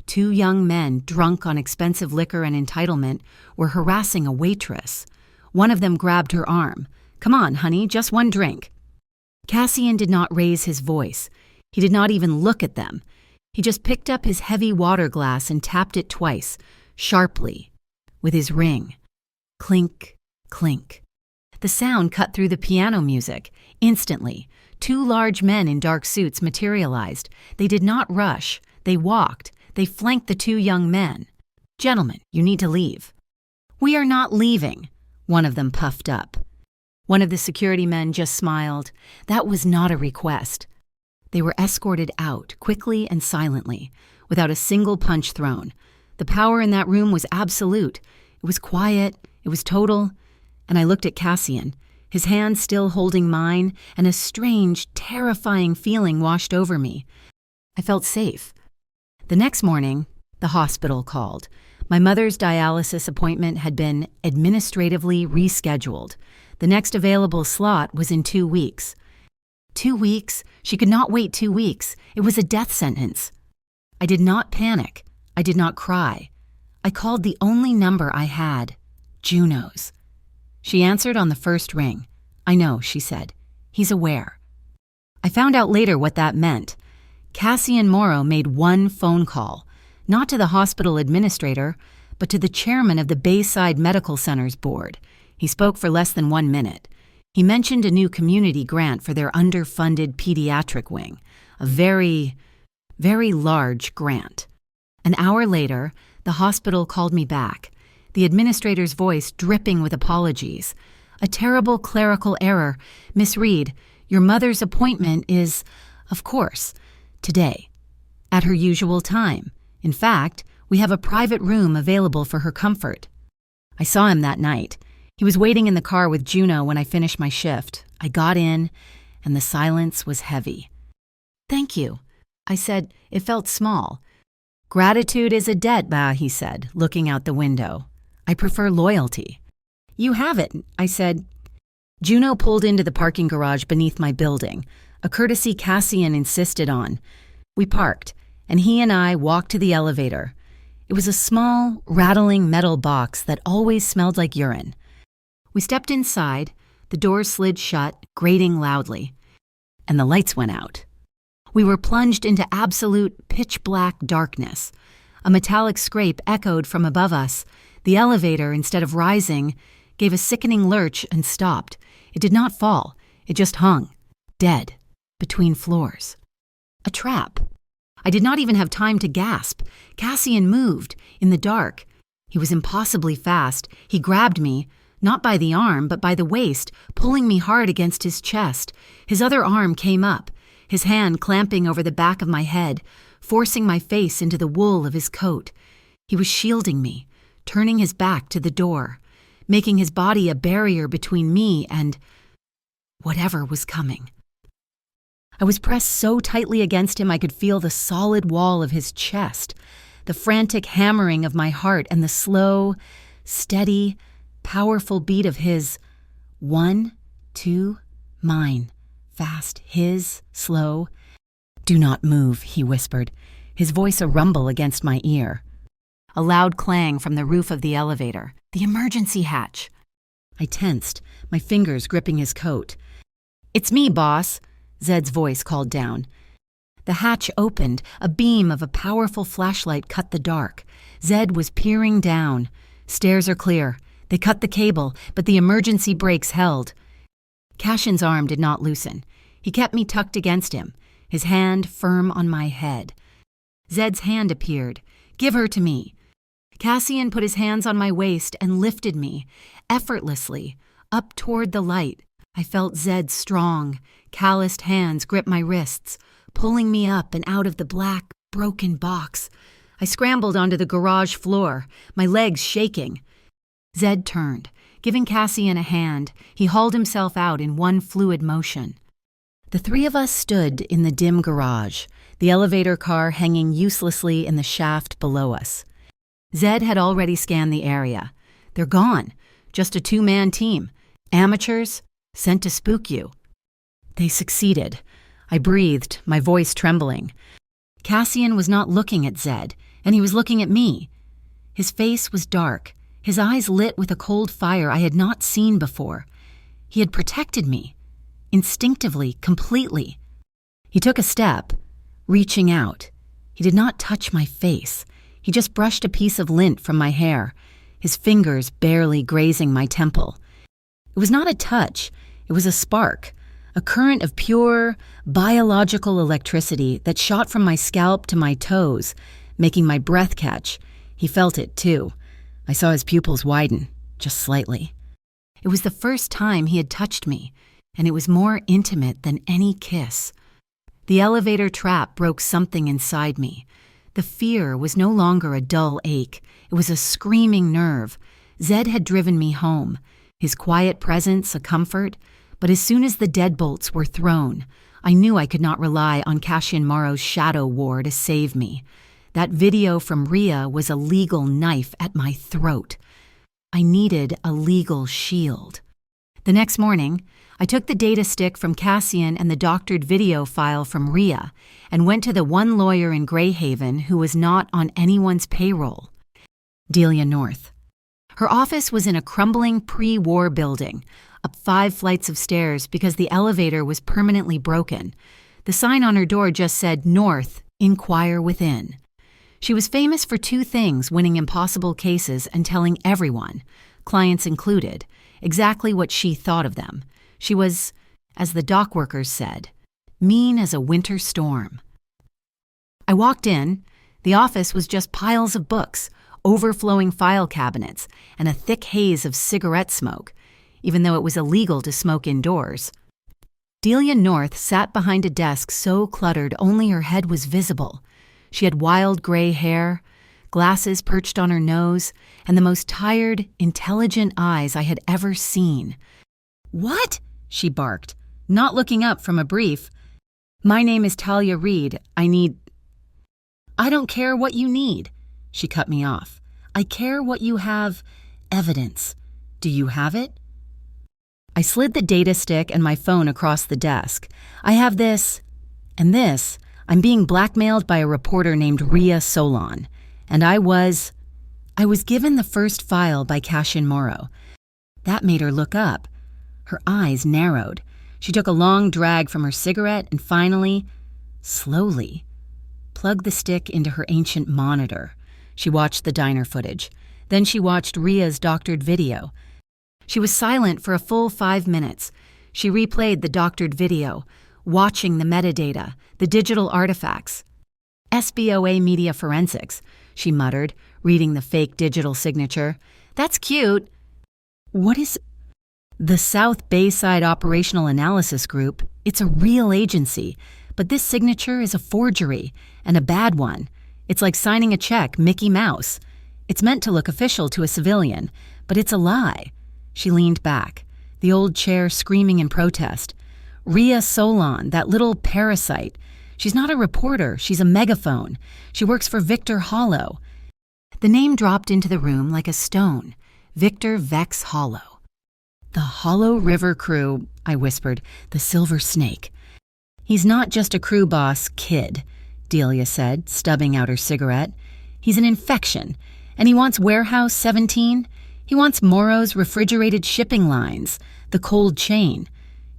2 young men, drunk on expensive liquor and entitlement, were harassing a waitress. One of them grabbed her arm. Come on, honey, just one drink. Cassian did not raise his voice. He did not even look at them. He just picked up his heavy water glass and tapped it twice, sharply, with his ring. Clink, clink. The sound cut through the piano music. Instantly, 2 large men in dark suits materialized. They did not rush. They walked. They flanked the 2 young men. Gentlemen, you need to leave. We are not leaving, one of them puffed up. One of the security men just smiled. That was not a request. They were escorted out, quickly and silently, without a single punch thrown. The power in that room was absolute. It was quiet. It was total. And I looked at Cassian, his hand still holding mine, and a strange, terrifying feeling washed over me. I felt safe. The next morning, the hospital called. My mother's dialysis appointment had been administratively rescheduled. The next available slot was in 2 weeks. 2 weeks? She could not wait 2 weeks. It was a death sentence. I did not panic. I did not cry. I called the only number I had, Juno's. She answered on the first ring. I know, she said. He's aware. I found out later what that meant. Cassian Morrow made one phone call, not to the hospital administrator, but to the chairman of the Bayside Medical Center's board. He spoke for less than 1 minute. He mentioned a new community grant for their underfunded pediatric wing, a very, very large grant. An hour later, the hospital called me back, the administrator's voice dripping with apologies. A terrible clerical error. Miss Reed, your mother's appointment is, of course, today, at her usual time. In fact, we have a private room available for her comfort. I saw him that night. He was waiting in the car with Juno when I finished my shift. I got in, and the silence was heavy. Thank you, I said. It felt small. Gratitude is a debt, Ma, he said, looking out the window. I prefer loyalty. You have it, I said. Juno pulled into the parking garage beneath my building, a courtesy Cassian insisted on. We parked, and he and I walked to the elevator. It was a small, rattling metal box that always smelled like urine. We stepped inside, the doors slid shut, grating loudly, and the lights went out. We were plunged into absolute pitch-black darkness. A metallic scrape echoed from above us. The elevator, instead of rising, gave a sickening lurch and stopped. It did not fall. It just hung, dead, between floors. A trap. I did not even have time to gasp. Cassian moved, in the dark. He was impossibly fast. He grabbed me, not by the arm, but by the waist, pulling me hard against his chest. His other arm came up, his hand clamping over the back of my head, forcing my face into the wool of his coat. He was shielding me, turning his back to the door, making his body a barrier between me and whatever was coming. I was pressed so tightly against him I could feel the solid wall of his chest, the frantic hammering of my heart, and the slow, steady, powerful beat of his 1, 2, mine, fast, his, slow. Do not move, he whispered, his voice a rumble against my ear. A loud clang from the roof of the elevator. The emergency hatch. I tensed, my fingers gripping his coat. It's me, boss, Zed's voice called down. The hatch opened. A beam of a powerful flashlight cut the dark. Zed was peering down. Stairs are clear. They cut the cable, but the emergency brakes held. Cashin's arm did not loosen. He kept me tucked against him, his hand firm on my head. Zed's hand appeared. Give her to me. Cassian put his hands on my waist and lifted me, effortlessly, up toward the light. I felt Zed's strong, calloused hands grip my wrists, pulling me up and out of the black, broken box. I scrambled onto the garage floor, my legs shaking. Zed turned, giving Cassian a hand. He hauled himself out in one fluid motion. The three of us stood in the dim garage, the elevator car hanging uselessly in the shaft below us. Zed had already scanned the area. They're gone. Just a two-man team. Amateurs, sent to spook you. They succeeded. I breathed, my voice trembling. Cassian was not looking at Zed, and he was looking at me. His face was dark, his eyes lit with a cold fire I had not seen before. He had protected me, instinctively, completely. He took a step, reaching out. He did not touch my face. He just brushed a piece of lint from my hair, his fingers barely grazing my temple. It was not a touch, it was a spark, a current of pure, biological electricity that shot from my scalp to my toes, making my breath catch. He felt it, too. I saw his pupils widen, just slightly. It was the first time he had touched me, and it was more intimate than any kiss. The elevator trap broke something inside me. The fear was no longer a dull ache. It was a screaming nerve. Zed had driven me home, his quiet presence a comfort, but as soon as the deadbolts were thrown, I knew I could not rely on Cassian Morrow's shadow war to save me. That video from Rhea was a legal knife at my throat. I needed a legal shield. The next morning, I took the data stick from Cassian and the doctored video file from Rhea and went to the one lawyer in Greyhaven who was not on anyone's payroll, Delia North. Her office was in a crumbling pre-war building, up 5 flights of stairs because the elevator was permanently broken. The sign on her door just said, North, inquire within. She was famous for 2 things: winning impossible cases and telling everyone, clients included, exactly what she thought of them. She was, as the dock workers said, mean as a winter storm. I walked in. The office was just piles of books, overflowing file cabinets, and a thick haze of cigarette smoke, even though it was illegal to smoke indoors. Delia North sat behind a desk so cluttered only her head was visible. She had wild gray hair, glasses perched on her nose, and the most tired, intelligent eyes I had ever seen. "What?" she barked, not looking up from a brief. "My name is Talia Reed. I need—" I don't care what you need. She cut me off. I care what you have. Evidence. Do you have it? I slid the data stick and my phone across the desk. I have this, and this. I'm being blackmailed by a reporter named Ria Solon. And I was given the first file by Cashin Morrow. That made her look up. Her eyes narrowed. She took a long drag from her cigarette and finally, slowly, plugged the stick into her ancient monitor. She watched the diner footage. Then she watched Ria's doctored video. She was silent for a full 5 minutes. She replayed the doctored video, watching the metadata, the digital artifacts. SBOA Media Forensics, she muttered, reading the fake digital signature. That's cute. What is the South Bayside Operational Analysis Group? It's a real agency, but this signature is a forgery, and a bad one. It's like signing a check, Mickey Mouse. It's meant to look official to a civilian, but it's a lie. She leaned back, the old chair screaming in protest. Ria Solon, that little parasite. She's not a reporter, she's a megaphone. She works for Victor Hollow. The name dropped into the room like a stone. Victor Vex Hollow. The Hollow River crew, I whispered, the Silver Snake. He's not just a crew boss, kid, Delia said, stubbing out her cigarette. He's an infection, and he wants Warehouse 17. He wants Morrow's refrigerated shipping lines, the cold chain.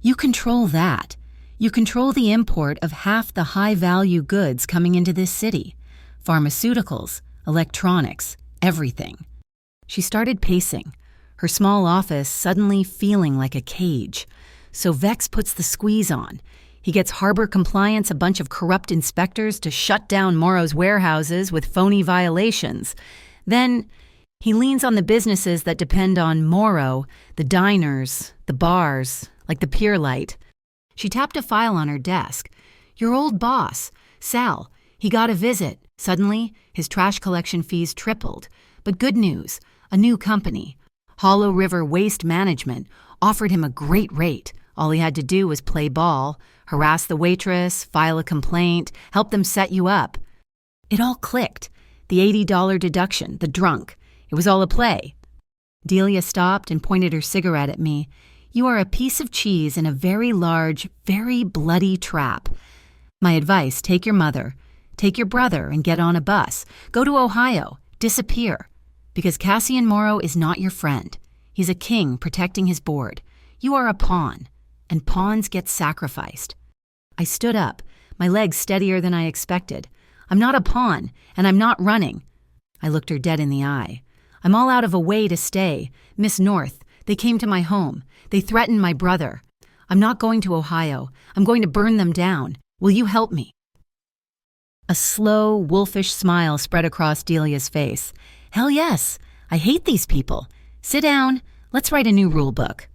You control that. You control the import of half the high-value goods coming into this city. Pharmaceuticals, electronics, everything. She started pacing, her small office suddenly feeling like a cage. So Vex puts the squeeze on. He gets Harbor Compliance a bunch of corrupt inspectors to shut down Morrow's warehouses with phony violations. Then he leans on the businesses that depend on Morrow, the diners, the bars, like the Pier Light. She tapped a file on her desk. Your old boss, Sal, he got a visit. Suddenly, his trash collection fees tripled. But good news, a new company, Hollow River Waste Management, offered him a great rate. All he had to do was play ball, harass the waitress, file a complaint, help them set you up. It all clicked. The $80 deduction, the drunk. It was all a play. Delia stopped and pointed her cigarette at me. You are a piece of cheese in a very large, very bloody trap. My advice, take your mother, take your brother and get on a bus. Go to Ohio. Disappear. Because Cassian Morrow is not your friend. He's a king protecting his board. You are a pawn, and pawns get sacrificed. I stood up, my legs steadier than I expected. I'm not a pawn, and I'm not running. I looked her dead in the eye. I'm all out of a way to stay. Miss North, they came to my home. They threatened my brother. I'm not going to Ohio. I'm going to burn them down. Will you help me? A slow, wolfish smile spread across Delia's face. Hell yes. I hate these people. Sit down. Let's write a new rule book.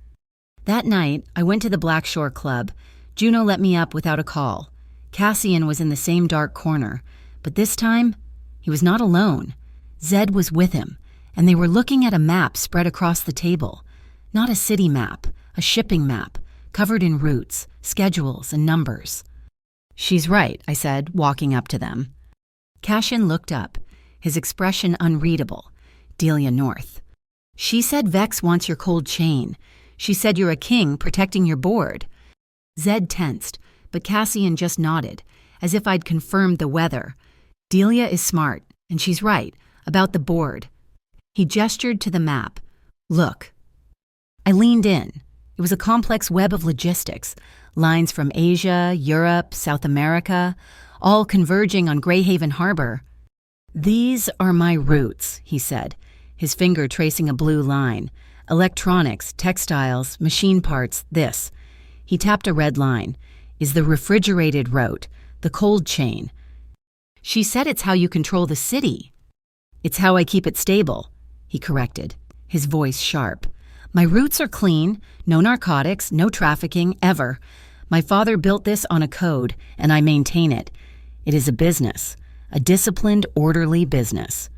That night, I went to the Black Shore Club. Juno let me up without a call. Cassian was in the same dark corner. But this time, he was not alone. Zed was with him, and they were looking at a map spread across the table. Not a city map, a shipping map, covered in routes, schedules, and numbers. She's right, I said, walking up to them. Cassian looked up, his expression unreadable. Delia North. She said Vex wants your cold chain. She said you're a king protecting your board. Zed tensed, but Cassian just nodded, as if I'd confirmed the weather. Delia is smart, and she's right, about the board. He gestured to the map. Look. I leaned in. It was a complex web of logistics, lines from Asia, Europe, South America, all converging on Greyhaven Harbor. These are my routes, he said, his finger tracing a blue line. Electronics, textiles, machine parts, this. He tapped a red line. Is the refrigerated route, the cold chain. She said it's how you control the city. It's how I keep it stable, he corrected, his voice sharp. My routes are clean, no narcotics, no trafficking, ever. My father built this on a code, and I maintain it. It is a business, a disciplined, orderly business.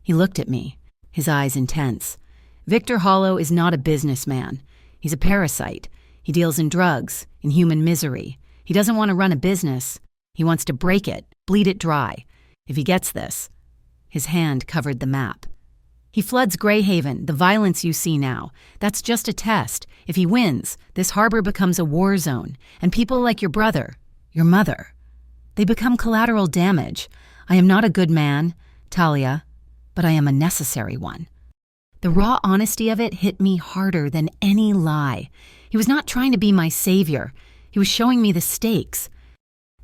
He looked at me, his eyes intense. Victor Hollow is not a businessman. He's a parasite. He deals in drugs, in human misery. He doesn't want to run a business. He wants to break it, bleed it dry. If he gets this, his hand covered the map. He floods Greyhaven, the violence you see now. That's just a test. If he wins, this harbor becomes a war zone, and people like your brother, your mother, they become collateral damage. I am not a good man, Talia, but I am a necessary one. The raw honesty of it hit me harder than any lie. He was not trying to be my savior. He was showing me the stakes.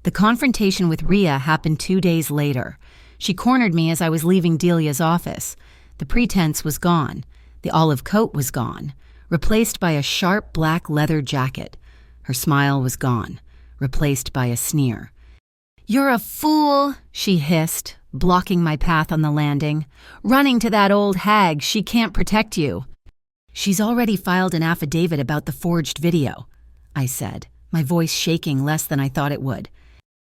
The confrontation with Rhea happened 2 days later. She cornered me as I was leaving Delia's office. The pretense was gone. The olive coat was gone, replaced by a sharp black leather jacket. Her smile was gone, replaced by a sneer. "You're a fool," she hissed, blocking my path on the landing. "Running to that old hag, she can't protect you." "She's already filed an affidavit about the forged video," I said, my voice shaking less than I thought it would.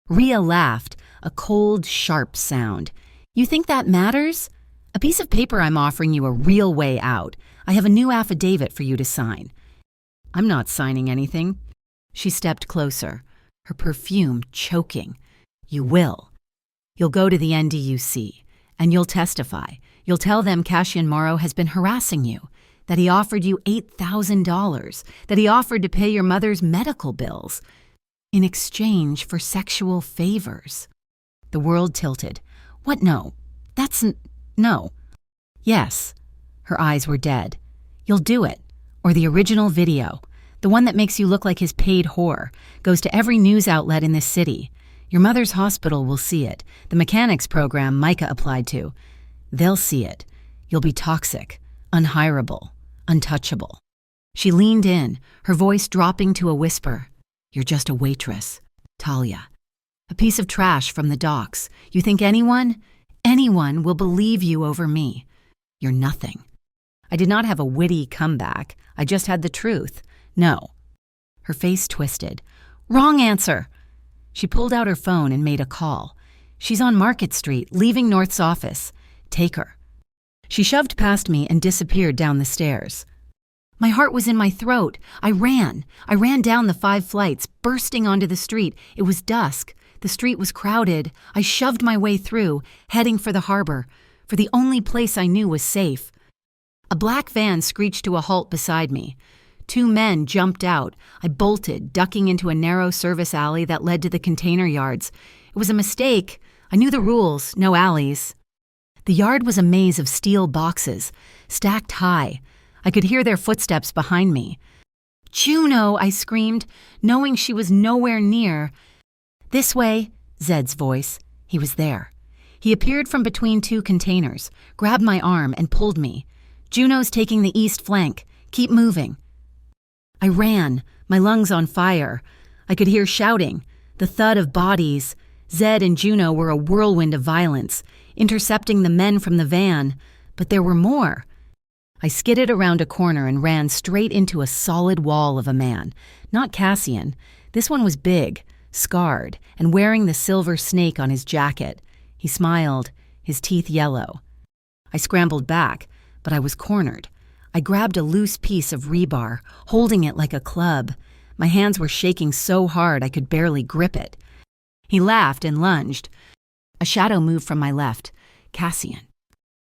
Rhea laughed, a cold, sharp sound. "You think that matters? A piece of paper I'm offering you a real way out. I have a new affidavit for you to sign." "I'm not signing anything." She stepped closer, her perfume choking. "You will. You'll go to the NDUC, and you'll testify. You'll tell them Cassian Morrow has been harassing you, that he offered you $8,000, that he offered to pay your mother's medical bills in exchange for sexual favors." The world tilted. "What? No. No." "Yes." Her eyes were dead. "You'll do it. Or the original video, the one that makes you look like his paid whore, goes to every news outlet in this city. Your mother's hospital will see it. The mechanics program Micah applied to. They'll see it. You'll be toxic, unhireable, untouchable." She leaned in, her voice dropping to a whisper. "You're just a waitress, Talia. A piece of trash from the docks. You think anyone will believe you over me. You're nothing." I did not have a witty comeback. I just had the truth. "No." Her face twisted. "Wrong answer." She pulled out her phone and made a call. "She's on Market Street, leaving North's office. Take her." She shoved past me and disappeared down the stairs. My heart was in my throat. I ran down the 5 flights, bursting onto the street. It was dusk. The street was crowded. I shoved my way through, heading for the harbor, for the only place I knew was safe. A black van screeched to a halt beside me. 2 men jumped out. I bolted, ducking into a narrow service alley that led to the container yards. It was a mistake. I knew the rules, no alleys. The yard was a maze of steel boxes, stacked high. I could hear their footsteps behind me. "Juno!" I screamed, knowing she was nowhere near. "This way," Zed's voice. He was there. He appeared from between 2 containers, grabbed my arm, and pulled me. "Juno's taking the east flank. Keep moving." I ran, my lungs on fire. I could hear shouting, the thud of bodies. Zed and Juno were a whirlwind of violence, intercepting the men from the van. But there were more. I skidded around a corner and ran straight into a solid wall of a man. Not Cassian. This one was big, scarred, and wearing the silver snake on his jacket. He smiled, his teeth yellow. I scrambled back, but I was cornered. I grabbed a loose piece of rebar, holding it like a club. My hands were shaking so hard I could barely grip it. He laughed and lunged. A shadow moved from my left. Cassian.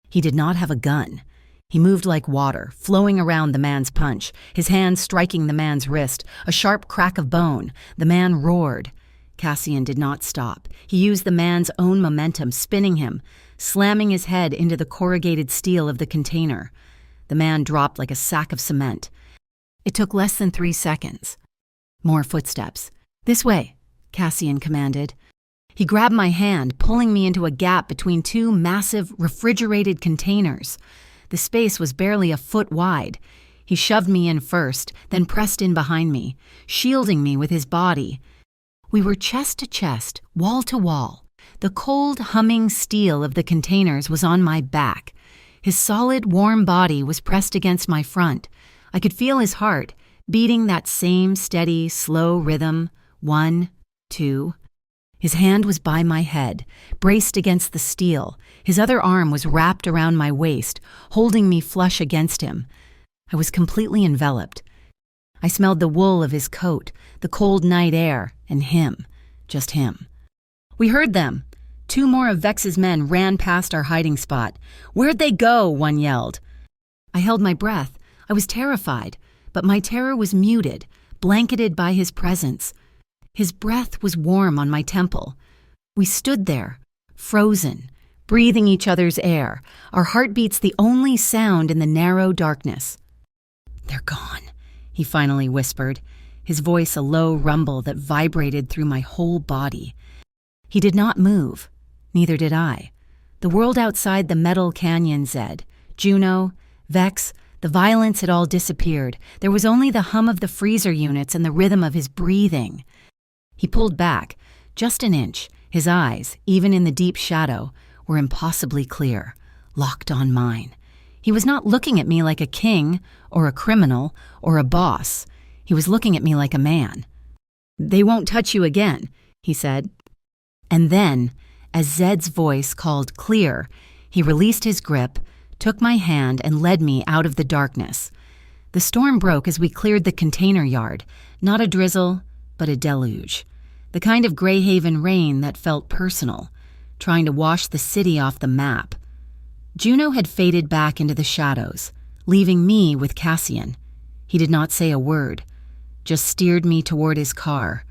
He did not have a gun. He moved like water, flowing around the man's punch, his hand striking the man's wrist, a sharp crack of bone. The man roared. Cassian did not stop. He used the man's own momentum, spinning him, slamming his head into the corrugated steel of the container. The man dropped like a sack of cement. It took less than 3 seconds. More footsteps. "This way," Cassian commanded. He grabbed my hand, pulling me into a gap between 2 massive, refrigerated containers. The space was barely a foot wide. He shoved me in first, then pressed in behind me, shielding me with his body. We were chest to chest, wall to wall. The cold, humming steel of the containers was on my back. His solid, warm body was pressed against my front. I could feel his heart, beating that same steady, slow rhythm. 1, 2. His hand was by my head, braced against the steel. His other arm was wrapped around my waist, holding me flush against him. I was completely enveloped. I smelled the wool of his coat, the cold night air, and him. Just him. "We heard them," 2 more of Vex's men ran past our hiding spot. "Where'd they go?" one yelled. I held my breath. I was terrified, but my terror was muted, blanketed by his presence. His breath was warm on my temple. We stood there, frozen, breathing each other's air, our heartbeats the only sound in the narrow darkness. "They're gone," he finally whispered, his voice a low rumble that vibrated through my whole body. He did not move. Neither did I. The world outside the metal canyon said, Juno, Vex, the violence had all disappeared. There was only the hum of the freezer units and the rhythm of his breathing. He pulled back, just an inch. His eyes, even in the deep shadow, were impossibly clear, locked on mine. He was not looking at me like a king, or a criminal, or a boss. He was looking at me like a man. "They won't touch you again," he said. And then, as Zed's voice called clear, he released his grip, took my hand, and led me out of the darkness. The storm broke as we cleared the container yard, not a drizzle, but a deluge. The kind of Greyhaven rain that felt personal, trying to wash the city off the map. Juno had faded back into the shadows, leaving me with Cassian. He did not say a word, just steered me toward his car,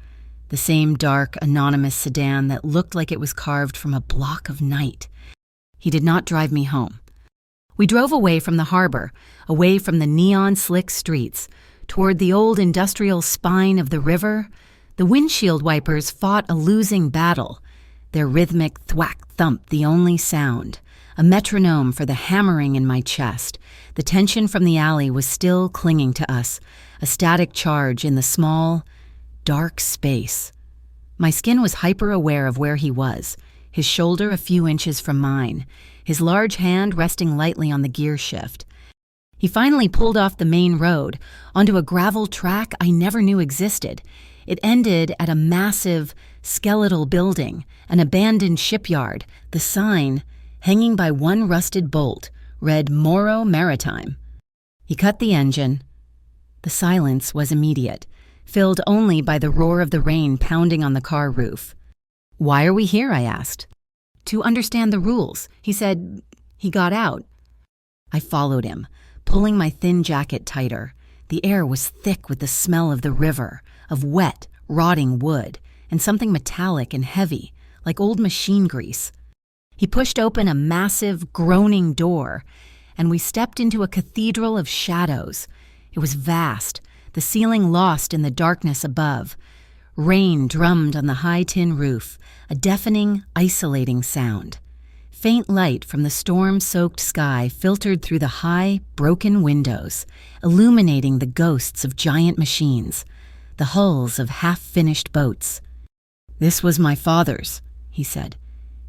the same dark, anonymous sedan that looked like it was carved from a block of night. He did not drive me home. We drove away from the harbor, away from the neon-slick streets, toward the old industrial spine of the river. The windshield wipers fought a losing battle, their rhythmic thwack-thump the only sound, a metronome for the hammering in my chest. The tension from the alley was still clinging to us, a static charge in the small, dark space. My skin was hyper-aware of where he was, his shoulder a few inches from mine, his large hand resting lightly on the gear shift. He finally pulled off the main road, onto a gravel track I never knew existed. It ended at a massive, skeletal building, an abandoned shipyard. The sign, hanging by one rusted bolt, read Morro Maritime. He cut the engine. The silence was immediate, filled only by the roar of the rain pounding on the car roof. "Why are we here?" I asked. "To understand the rules," he said. He got out. I followed him, pulling my thin jacket tighter. The air was thick with the smell of the river, of wet, rotting wood, and something metallic and heavy, like old machine grease. He pushed open a massive, groaning door, and we stepped into a cathedral of shadows. It was vast, the ceiling lost in the darkness above. Rain drummed on the high tin roof, a deafening, isolating sound. Faint light from the storm-soaked sky filtered through the high, broken windows, illuminating the ghosts of giant machines, the hulls of half-finished boats. "This was my father's," he said,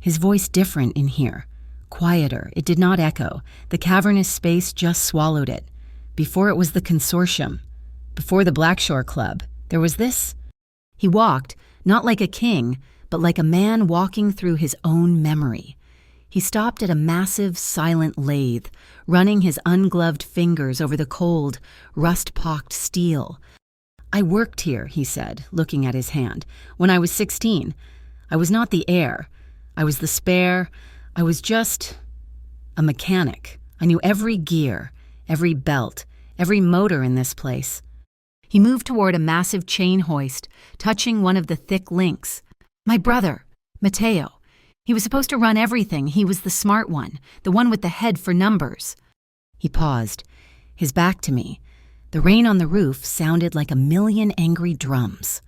his voice different in here, quieter. It did not echo. The cavernous space just swallowed it. Before it was the consortium, before the Blackshore Club, there was this. He walked, not like a king, but like a man walking through his own memory. He stopped at a massive, silent lathe, running his ungloved fingers over the cold, rust-pocked steel. "I worked here," he said, looking at his hand, "when I was 16. I was not the heir. I was the spare. I was just a mechanic. I knew every gear, every belt, every motor in this place." He moved toward a massive chain hoist, touching one of the thick links. "My brother, Matteo. He was supposed to run everything. He was the smart one, the one with the head for numbers." He paused, his back to me. The rain on the roof sounded like a million angry drums.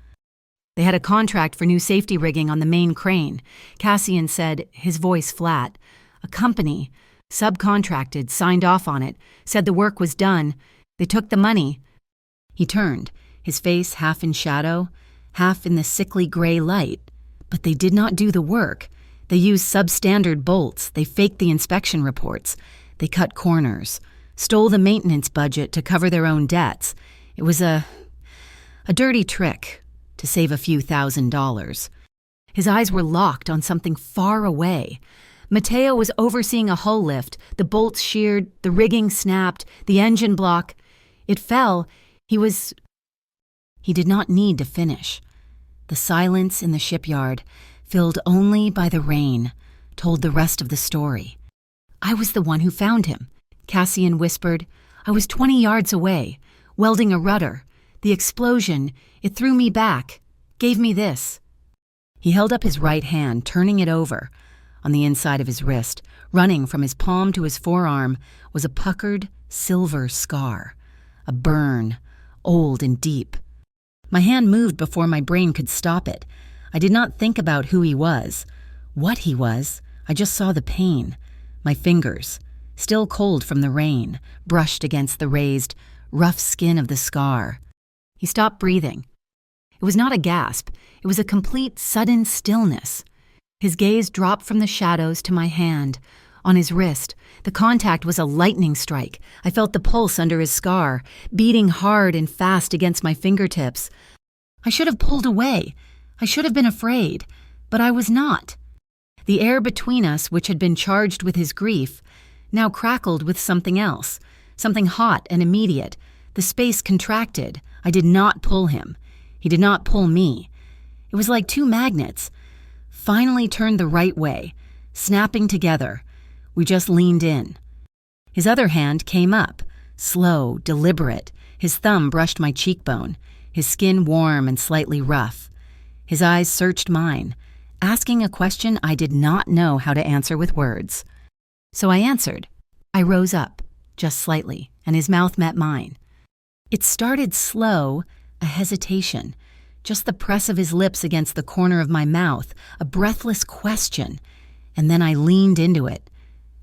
"They had a contract for new safety rigging on the main crane," Cassian said, his voice flat. "A company, subcontracted, signed off on it, said the work was done. They took the money." He turned, his face half in shadow, half in the sickly gray light. "But they did not do the work. They used substandard bolts. They faked the inspection reports. They cut corners, stole the maintenance budget to cover their own debts. It was a dirty trick to save a few $1,000s. His eyes were locked on something far away. Matteo was overseeing a hull lift. The bolts sheared, the rigging snapped, the engine block. It fell. He did not need to finish. The silence in the shipyard filled only by the rain, told the rest of the story. I was the one who found him, Cassian whispered. I was 20 yards away, welding a rudder. The explosion, it threw me back, gave me this. He held up his right hand, turning it over. On the inside of his wrist, running from his palm to his forearm, was a puckered silver scar. A burn, old and deep. My hand moved before my brain could stop it. I did not think about who he was, what he was. I just saw the pain. My fingers, still cold from the rain, brushed against the raised, rough skin of the scar. He stopped breathing. It was not a gasp. It was a complete, sudden stillness. His gaze dropped from the shadows to my hand. On his wrist, the contact was a lightning strike. I felt the pulse under his scar, beating hard and fast against my fingertips. I should have pulled away. I should have been afraid, but I was not. The air between us, which had been charged with his grief, now crackled with something else, something hot and immediate. The space contracted. I did not pull him. He did not pull me. It was like two magnets, finally turned the right way, snapping together. We just leaned in. His other hand came up, slow, deliberate. His thumb brushed my cheekbone, his skin warm and slightly rough. His eyes searched mine, asking a question I did not know how to answer with words. So I answered. I rose up, just slightly, and his mouth met mine. It started slow, a hesitation, just the press of his lips against the corner of my mouth, a breathless question. And then I leaned into it,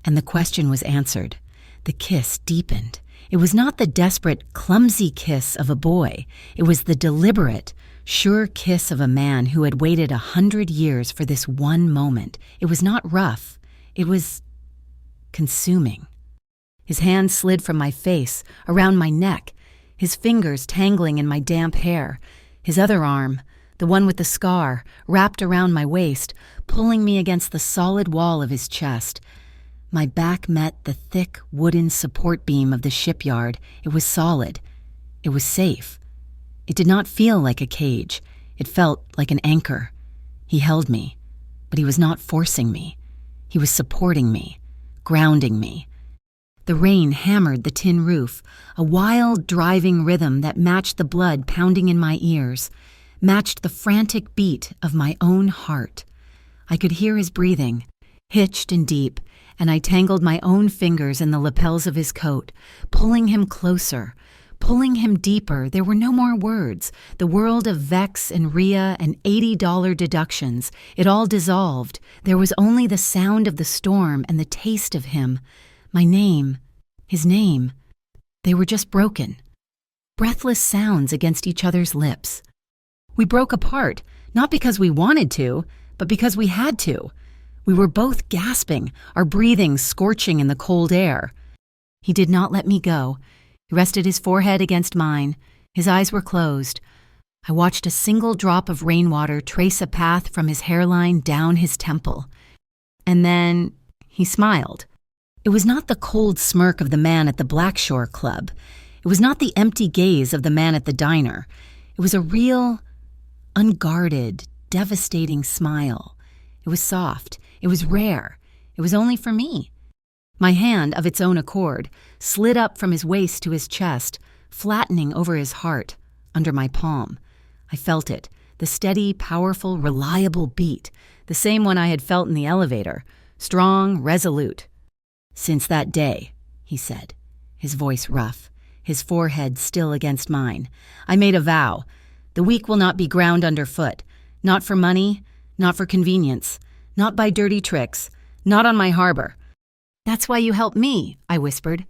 and the question was answered. The kiss deepened. It was not the desperate, clumsy kiss of a boy. It was the deliberate, sure kiss of a man who had waited 100 years for this one moment. It was not rough. It was consuming. His hand slid from my face, around my neck, his fingers tangling in my damp hair. His other arm, the one with the scar, wrapped around my waist, pulling me against the solid wall of his chest. My back met the thick wooden support beam of the shipyard. It was solid. It was safe. It did not feel like a cage. It felt like an anchor. He held me, but he was not forcing me. He was supporting me, grounding me. The rain hammered the tin roof, a wild, driving rhythm that matched the blood pounding in my ears, matched the frantic beat of my own heart. I could hear his breathing, hitched and deep, and I tangled my own fingers in the lapels of his coat, pulling him closer, pulling him deeper. There were no more words. The world of Vex and Rhea and $80 deductions, it all dissolved. There was only the sound of the storm and the taste of him. My name, his name, they were just broken. Breathless sounds against each other's lips. We broke apart, not because we wanted to, but because we had to. We were both gasping, our breathing scorching in the cold air. He did not let me go. He rested his forehead against mine. His eyes were closed. I watched a single drop of rainwater trace a path from his hairline down his temple. And then he smiled. It was not the cold smirk of the man at the Blackshore Club. It was not the empty gaze of the man at the diner. It was a real, unguarded, devastating smile. It was soft. It was rare. It was only for me. My hand, of its own accord, slid up from his waist to his chest, flattening over his heart, under my palm. I felt it, the steady, powerful, reliable beat, the same one I had felt in the elevator, strong, resolute. "Since that day," he said, his voice rough, his forehead still against mine, "I made a vow. The weak will not be ground underfoot, not for money, not for convenience, not by dirty tricks, not on my harbor." "That's why you helped me," I whispered.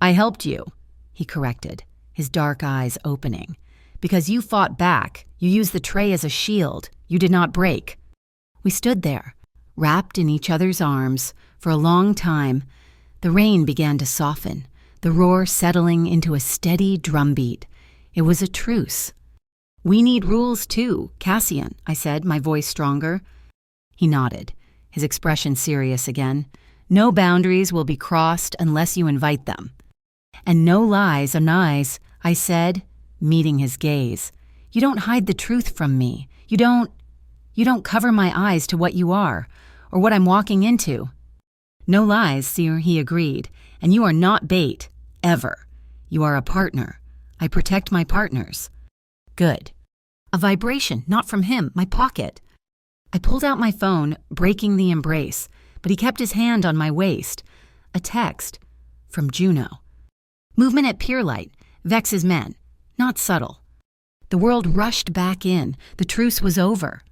"I helped you," he corrected, his dark eyes opening. "Because you fought back. You used the tray as a shield. You did not break." We stood there, wrapped in each other's arms, for a long time. The rain began to soften, the roar settling into a steady drumbeat. It was a truce. "We need rules too, Cassian," I said, my voice stronger. He nodded, his expression serious again. "No boundaries will be crossed unless you invite them." "And no lies are lies," I said, meeting his gaze. "You don't hide the truth from me. You don't—" You don't cover my eyes to what you are, or what I'm walking into." "No lies, sir," he agreed, "and you are not bait, ever. You are a partner. I protect my partners." "Good." A vibration, not from him, my pocket. I pulled out my phone, breaking the embrace, but he kept his hand on my waist. A text from Juno. "Movement at Pierlight. Vexes men. Not subtle." The world rushed back in. The truce was over.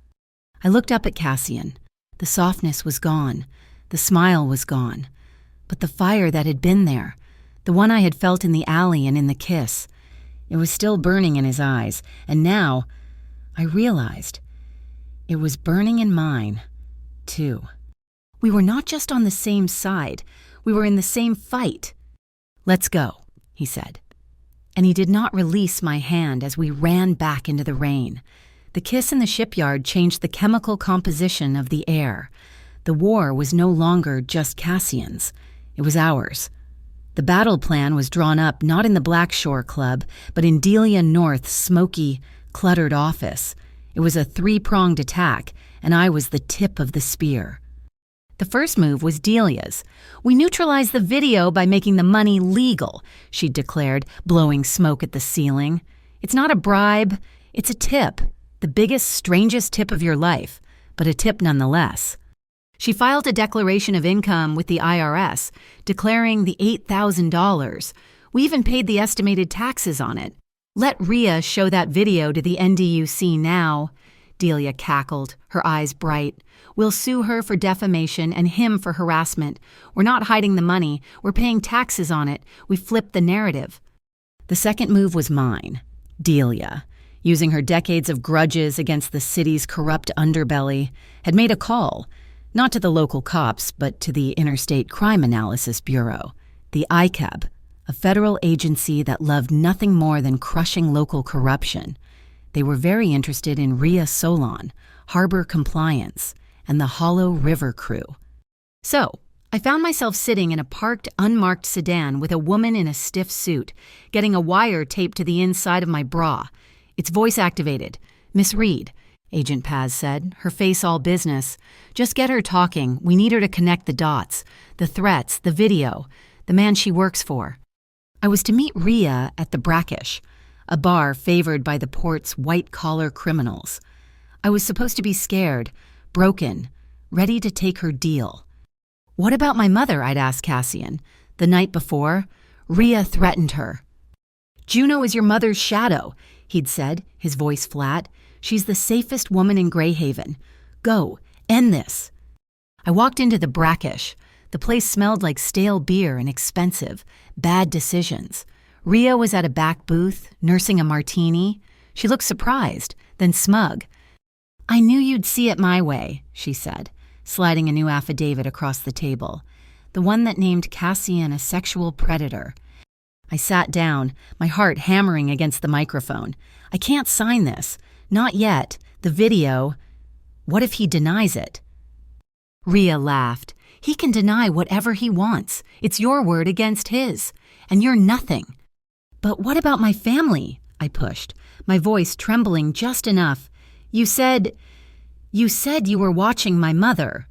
I looked up at Cassian. The softness was gone. The smile was gone. But the fire that had been there, the one I had felt in the alley and in the kiss, it was still burning in his eyes, and now I realized it was burning in mine, too. We were not just on the same side, we were in the same fight. "Let's go," he said. And he did not release my hand as we ran back into the rain. The kiss in the shipyard changed the chemical composition of the air. The war was no longer just Cassian's, it was ours. The battle plan was drawn up not in the Blackshore Club, but in Delia North's smoky, cluttered office. It was a three-pronged attack, and I was the tip of the spear. The first move was Delia's. "We neutralized the video by making the money legal," she declared, blowing smoke at the ceiling. "It's not a bribe, it's a tip. The biggest, strangest tip of your life, but a tip nonetheless." She filed a declaration of income with the IRS, declaring the $8,000. We even paid the estimated taxes on it. "Let Rhea show that video to the NDUC now," Delia cackled, her eyes bright. "We'll sue her for defamation and him for harassment. We're not hiding the money, we're paying taxes on it. We flipped the narrative." The second move was mine, Delia, using her decades of grudges against the city's corrupt underbelly, had made a call, not to the local cops, but to the Interstate Crime Analysis Bureau, the ICAB, a federal agency that loved nothing more than crushing local corruption. They were very interested in Rhea Solon, harbor compliance, and the Hollow River crew. So, I found myself sitting in a parked, unmarked sedan with a woman in a stiff suit, getting a wire taped to the inside of my bra. "It's voice-activated. Miss Reed," Agent Paz said, her face all business. "Just get her talking. We need her to connect the dots. The threats, the video, the man she works for." I was to meet Rhea at the Brackish, a bar favored by the port's white-collar criminals. I was supposed to be scared, broken, ready to take her deal. "What about my mother?" I'd asked Cassian. The night before, Rhea threatened her. "Juno is your mother's shadow," he'd said, his voice flat. "She's the safest woman in Greyhaven. Go, end this." I walked into the Brackish. The place smelled like stale beer and expensive, bad decisions. Rhea was at a back booth, nursing a martini. She looked surprised, then smug. "I knew you'd see it my way," she said, sliding a new affidavit across the table, the one that named Cassian a sexual predator. I sat down, my heart hammering against the microphone. "I can't sign this. Not yet. The video. What if he denies it?" Rhea laughed. "He can deny whatever he wants. It's your word against his. And you're nothing." "But what about my family?" I pushed, my voice trembling just enough. You said you were watching my mother."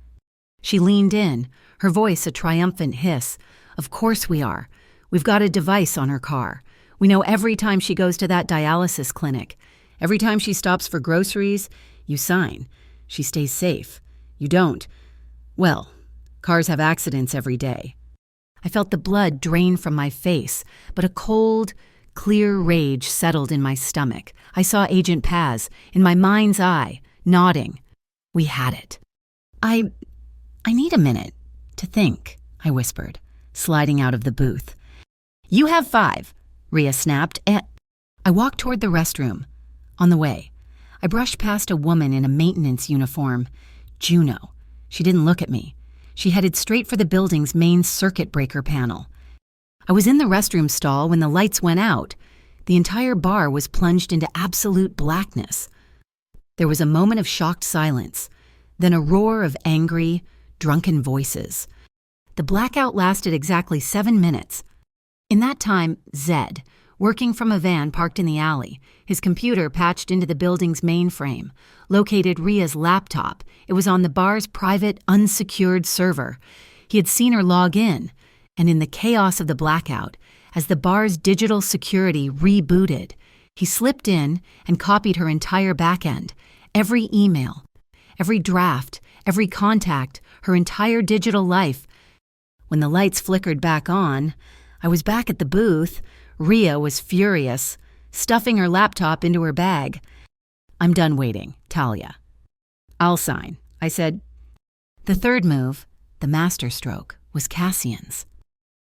She leaned in, her voice a triumphant hiss. "Of course we are. We've got a device on her car. We know every time she goes to that dialysis clinic. Every time she stops for groceries, you sign. She stays safe. You don't. Well, cars have accidents every day." I felt the blood drain from my face, but a cold, clear rage settled in my stomach. I saw Agent Paz, in my mind's eye, nodding. We had it. I need a minute to think," I whispered, sliding out of the booth. "You have 5, Rhea snapped, and I walked toward the restroom. On the way, I brushed past a woman in a maintenance uniform. Juno. She didn't look at me. She headed straight for the building's main circuit breaker panel. I was in the restroom stall when the lights went out. The entire bar was plunged into absolute blackness. There was a moment of shocked silence, then a roar of angry, drunken voices. The blackout lasted exactly 7 minutes. In that time, Zed, working from a van parked in the alley, his computer patched into the building's mainframe, located Ria's laptop. It was on the bar's private, unsecured server. He had seen her log in, and in the chaos of the blackout, as the bar's digital security rebooted, he slipped in and copied her entire backend, every email, every draft, every contact, her entire digital life. When the lights flickered back on, I was back at the booth. Ria was furious, stuffing her laptop into her bag. "I'm done waiting, Talia." "I'll sign," I said. The third move, the masterstroke, was Cassian's.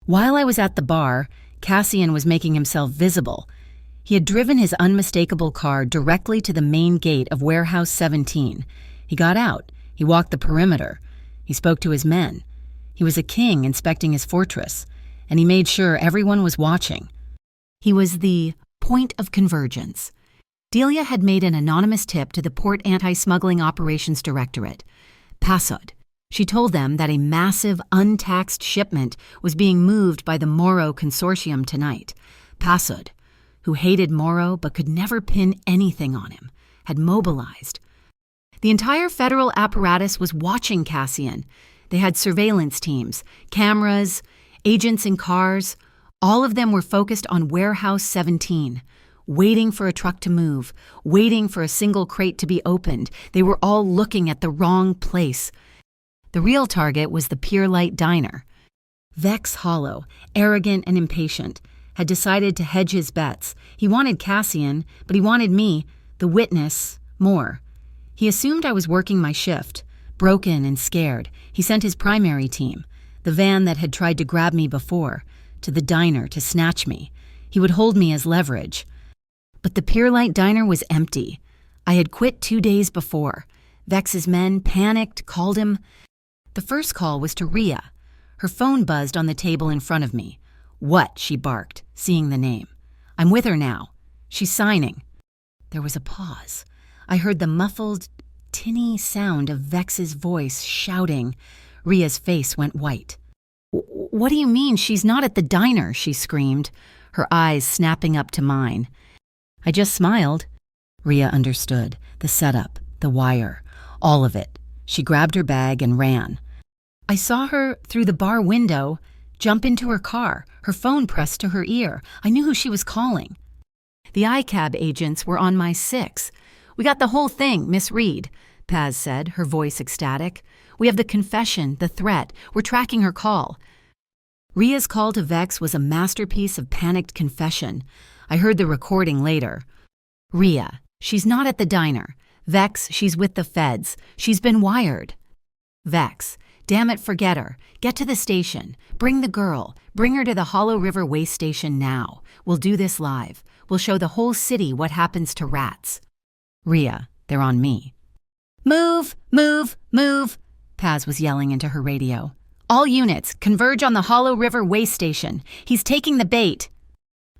While I was at the bar, Cassian was making himself visible. He had driven his unmistakable car directly to the main gate of Warehouse 17. He got out. He walked the perimeter. He spoke to his men. He was a king inspecting his fortress, and he made sure everyone was watching. He was the point of convergence. Delia had made an anonymous tip to the Port Anti-Smuggling Operations Directorate, PASOD. She told them that a massive, untaxed shipment was being moved by the Moro Consortium tonight. PASOD, who hated Moro but could never pin anything on him, had mobilized. The entire federal apparatus was watching Cassian. They had surveillance teams, cameras, agents in cars. All of them were focused on Warehouse 17, waiting for a truck to move, waiting for a single crate to be opened. They were all looking at the wrong place. The real target was the Pier Light Diner. Vex Hollow, arrogant and impatient, had decided to hedge his bets. He wanted Cassian, but he wanted me, the witness, more. He assumed I was working my shift. Broken and scared, he sent his primary team, the van that had tried to grab me before, to the diner to snatch me. He would hold me as leverage. But the Pier Light Diner was empty. I had quit 2 days before. Vex's men panicked, called him. The first call was to Ria. Her phone buzzed on the table in front of me. "What?" she barked, seeing the name. "I'm with her now. She's signing." There was a pause. I heard the muffled, tinny sound of Vex's voice shouting. Ria's face went white. "What do you mean she's not at the diner?" she screamed, her eyes snapping up to mine. I just smiled. Ria understood. The setup, the wire, all of it. She grabbed her bag and ran. I saw her, through the bar window, jump into her car, her phone pressed to her ear. I knew who she was calling. The ICAB agents were on my 6. "We got the whole thing, Miss Reed," Paz said, her voice ecstatic. "We have the confession, the threat. We're tracking her call." Ria's call to Vex was a masterpiece of panicked confession. I heard the recording later. "Ria, she's not at the diner. Vex, she's with the feds. She's been wired." "Vex, damn it, forget her. Get to the station. Bring the girl. Bring her to the Hollow River Waste Station now. We'll do this live. We'll show the whole city what happens to rats." "Ria, they're on me." "Move, move, move," Paz was yelling into her radio. "All units, converge on the Hollow River Waste Station. He's taking the bait."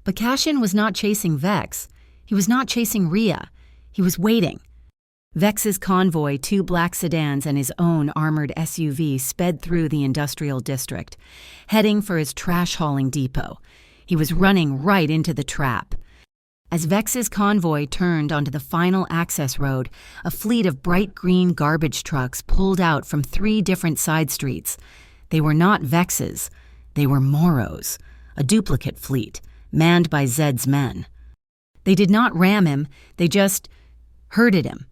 But Cassian was not chasing Vex. He was not chasing Ria. He was waiting. Vex's convoy, 2 black sedans and his own armored SUV sped through the industrial district, heading for his trash-hauling depot. He was running right into the trap. As Vex's convoy turned onto the final access road, a fleet of bright green garbage trucks pulled out from 3 different side streets. They were not Vex's. They were Moro's, a duplicate fleet, manned by Zed's men. They did not ram him, they just herded him.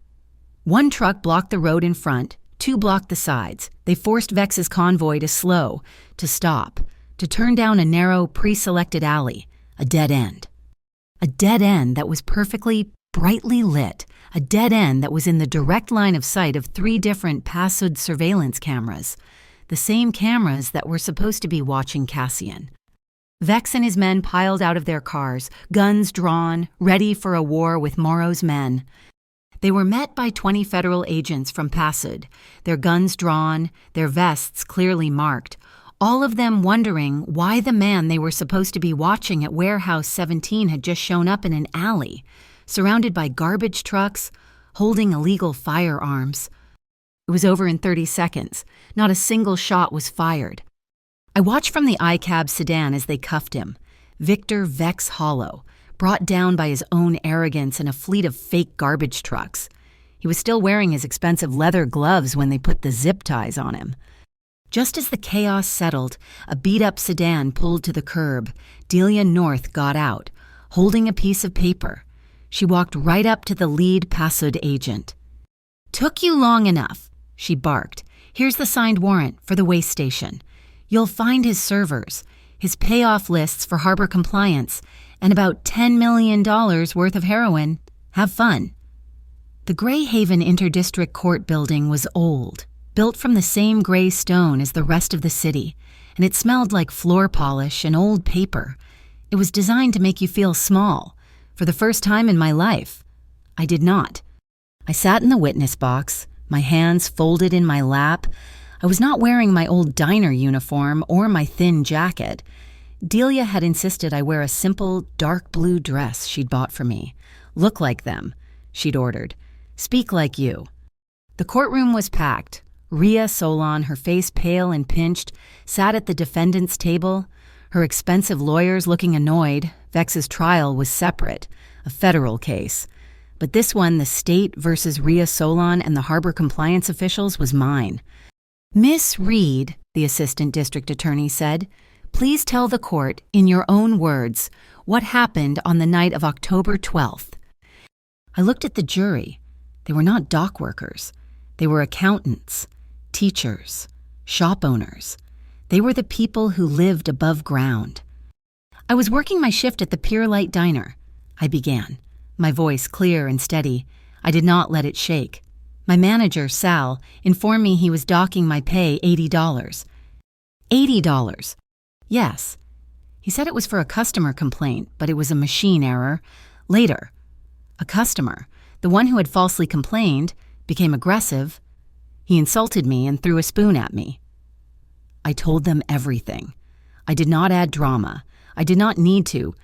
1 truck blocked the road in front, 2 blocked the sides. They forced Vex's convoy to slow, to stop, to turn down a narrow, pre-selected alley, a dead end. A dead end that was perfectly, brightly lit, a dead end that was in the direct line of sight of 3 different PASOD surveillance cameras, the same cameras that were supposed to be watching Cassian. Vex and his men piled out of their cars, guns drawn, ready for a war with Moro's men. They were met by 20 federal agents from PASOD, their guns drawn, their vests clearly marked, all of them wondering why the man they were supposed to be watching at Warehouse 17 had just shown up in an alley, surrounded by garbage trucks, holding illegal firearms. It was over in 30 seconds. Not a single shot was fired. I watched from the ICAB sedan as they cuffed him. Victor Vex Hollow, brought down by his own arrogance and a fleet of fake garbage trucks. He was still wearing his expensive leather gloves when they put the zip ties on him. Just as the chaos settled, a beat-up sedan pulled to the curb. Delia North got out, holding a piece of paper. She walked right up to the lead PASUD agent. "Took you long enough," she barked. "Here's the signed warrant for the waste station. You'll find his servers, his payoff lists for harbor compliance, and about $10 million worth of heroin. Have fun." The Grey Haven Interdistrict Court building was old, built from the same gray stone as the rest of the city, and it smelled like floor polish and old paper. It was designed to make you feel small. For the first time in my life, I did not. I sat in the witness box, my hands folded in my lap. I was not wearing my old diner uniform or my thin jacket. Delia had insisted I wear a simple, dark blue dress she'd bought for me. "Look like them," she'd ordered. "Speak like you." The courtroom was packed. Rhea Solon, her face pale and pinched, sat at the defendant's table. Her expensive lawyers looking annoyed. Vex's trial was separate, a federal case. But this one, the state versus Rhea Solon and the harbor compliance officials, was mine. "Miss Reed," the assistant district attorney said, "please tell the court, in your own words, what happened on the night of October 12th. I looked at the jury. They were not dock workers. They were accountants, teachers, shop owners. They were the people who lived above ground. "I was working my shift at the Pier Light Diner," I began, my voice clear and steady. I did not let it shake. My manager, Sal, informed me he was docking my pay $80. $80. Yes. He said it was for a customer complaint, but it was a machine error. Later, a customer, the one who had falsely complained, became aggressive. He insulted me and threw a spoon at me. I told them everything. I did not add drama. I did not need to.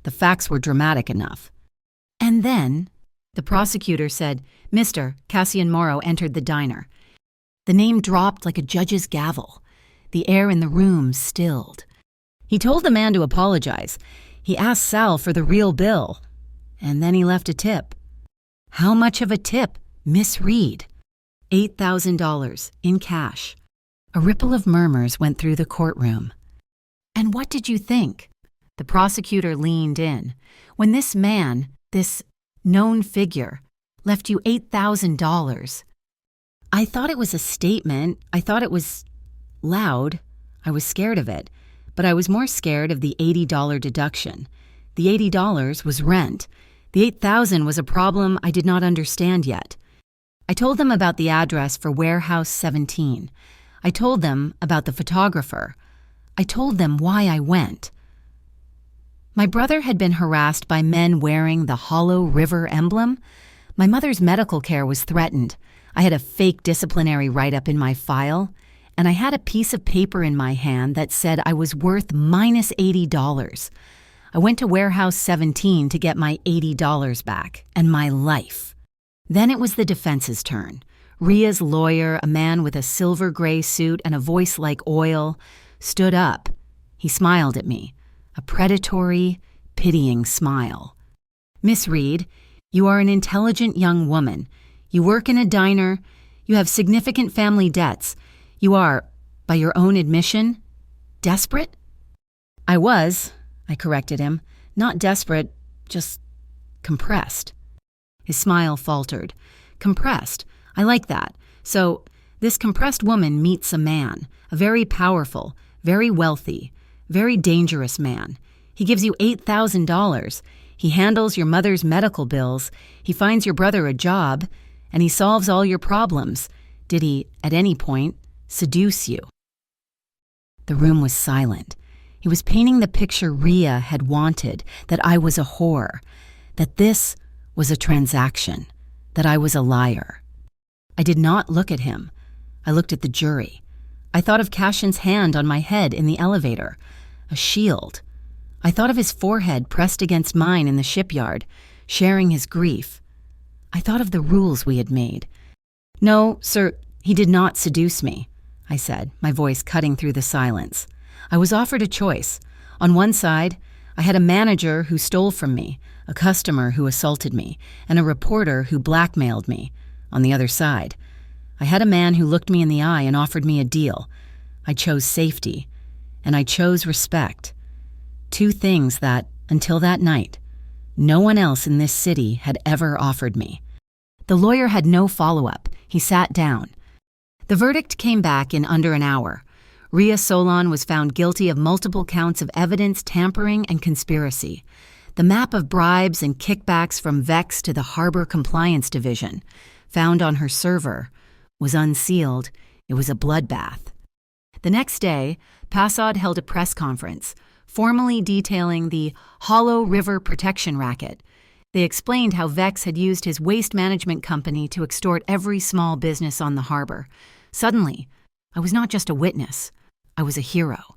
The facts were dramatic enough. And then, the prosecutor said, "Mr. Cassian Morrow entered the diner." The name dropped like a judge's gavel. The air in the room stilled. He told the man to apologize. He asked Sal for the real bill. And then he left a tip. How much of a tip, Miss Reed? $8,000 in cash. A ripple of murmurs went through the courtroom. "And what did you think?" The prosecutor leaned in. "When this man, this known figure, left you $8,000. I thought it was a statement. I thought it was loud. I was scared of it. But I was more scared of the $80 deduction. The $80 was rent. The $8,000 was a problem I did not understand yet. I told them about the address for Warehouse 17. I told them about the photographer. I told them why I went. My brother had been harassed by men wearing the Hollow River emblem. My mother's medical care was threatened. I had a fake disciplinary write-up in my file, and I had a piece of paper in my hand that said I was worth minus $80. I went to Warehouse 17 to get my $80 back, and my life. Then it was the defense's turn. Rhea's lawyer, a man with a silver gray suit and a voice like oil, stood up. He smiled at me, a predatory, pitying smile. "Miss Reed, you are an intelligent young woman. You work in a diner. You have significant family debts. You are, by your own admission, desperate?" "I was," I corrected him. "Not desperate, just compressed." His smile faltered. "Compressed. I like that. So, this compressed woman meets a man, a very powerful, very wealthy, very dangerous man. He gives you $8,000. He handles your mother's medical bills. He finds your brother a job, and he solves all your problems. Did he, at any point, seduce you?" The room was silent. He was painting the picture Rhea had wanted, that I was a whore, that this was a transaction, that I was a liar. I did not look at him. I looked at the jury. I thought of Cashin's hand on my head in the elevator, a shield. I thought of his forehead pressed against mine in the shipyard, sharing his grief. I thought of the rules we had made. "No, sir, he did not seduce me," I said, my voice cutting through the silence. I was offered a choice. On one side, I had a manager who stole from me, a customer who assaulted me, and a reporter who blackmailed me. On the other side, I had a man who looked me in the eye and offered me a deal. I chose safety, and I chose respect. Two things that, until that night, no one else in this city had ever offered me. The lawyer had no follow-up. He sat down. The verdict came back in under an hour. Ria Solon was found guilty of multiple counts of evidence tampering and conspiracy. The map of bribes and kickbacks from Vex to the Harbor Compliance Division, found on her server, was unsealed. It was a bloodbath. The next day, Passad held a press conference, formally detailing the Hollow River Protection Racket. They explained how Vex had used his waste management company to extort every small business on the harbor. Suddenly, I was not just a witness, I was a hero.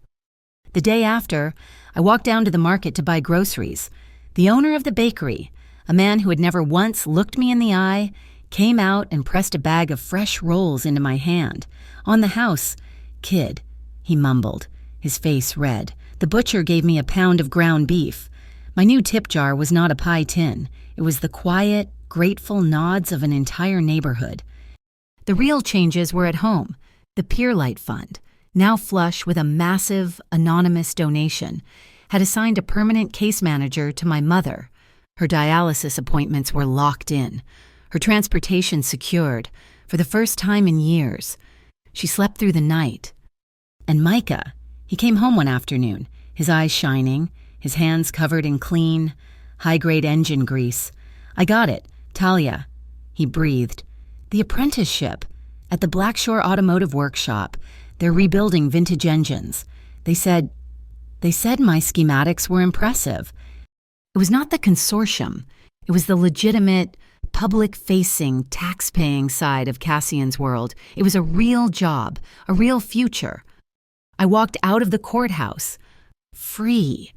The day after, I walked down to the market to buy groceries. The owner of the bakery, a man who had never once looked me in the eye, came out and pressed a bag of fresh rolls into my hand. On the house, "Kid," he mumbled, his face red. The butcher gave me a pound of ground beef. My new tip jar was not a pie tin. It was the quiet, grateful nods of an entire neighborhood. The real changes were at home. The Peerlight Fund, now flush with a massive, anonymous donation, had assigned a permanent case manager to my mother. Her dialysis appointments were locked in. Her transportation secured, for the first time in years. She slept through the night. And Micah, he came home one afternoon, his eyes shining, his hands covered in clean, high-grade engine grease. "I got it, Talia," he breathed. "The apprenticeship at the Blackshore Automotive Workshop. They're rebuilding vintage engines. They said my schematics were impressive." It was not the consortium. It was the legitimate, public-facing, tax-paying side of Cassian's world. It was a real job, a real future. I walked out of the courthouse, free.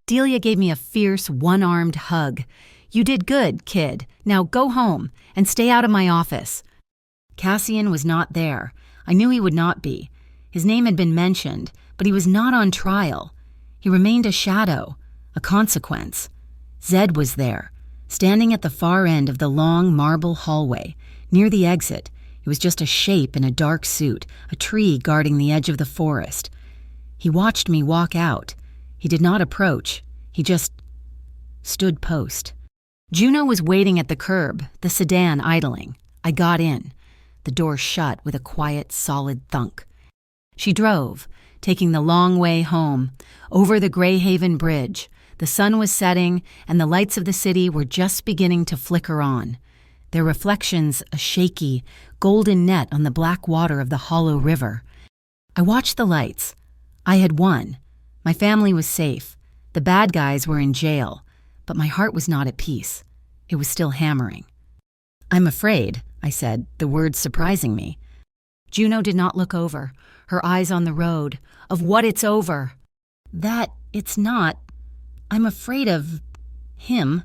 Delia gave me a fierce, one-armed hug. "You did good, kid. Now go home and stay out of my office." Cassian was not there. I knew he would not be. His name had been mentioned, but he was not on trial. He remained a shadow, a consequence. Zed was there, standing at the far end of the long marble hallway, near the exit. It was just a shape in a dark suit, a tree guarding the edge of the forest. He watched me walk out. He did not approach. He just stood post. Juno was waiting at the curb, the sedan idling. I got in. The door shut with a quiet, solid thunk. She drove, taking the long way home, over the Greyhaven Bridge. The sun was setting, and the lights of the city were just beginning to flicker on, their reflections a shaky, golden net on the black water of the Hollow River. I watched the lights. I had won. My family was safe. The bad guys were in jail, but my heart was not at peace. It was still hammering. "I'm afraid," I said, the words surprising me. Juno did not look over, her eyes on the road. "Of what it's over." "That it's not. I'm afraid of him,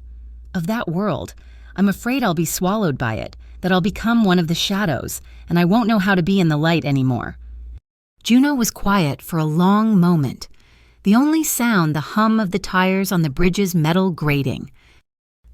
of that world. I'm afraid I'll be swallowed by it, that I'll become one of the shadows, and I won't know how to be in the light anymore." Juno was quiet for a long moment. The only sound, the hum of the tires on the bridge's metal grating.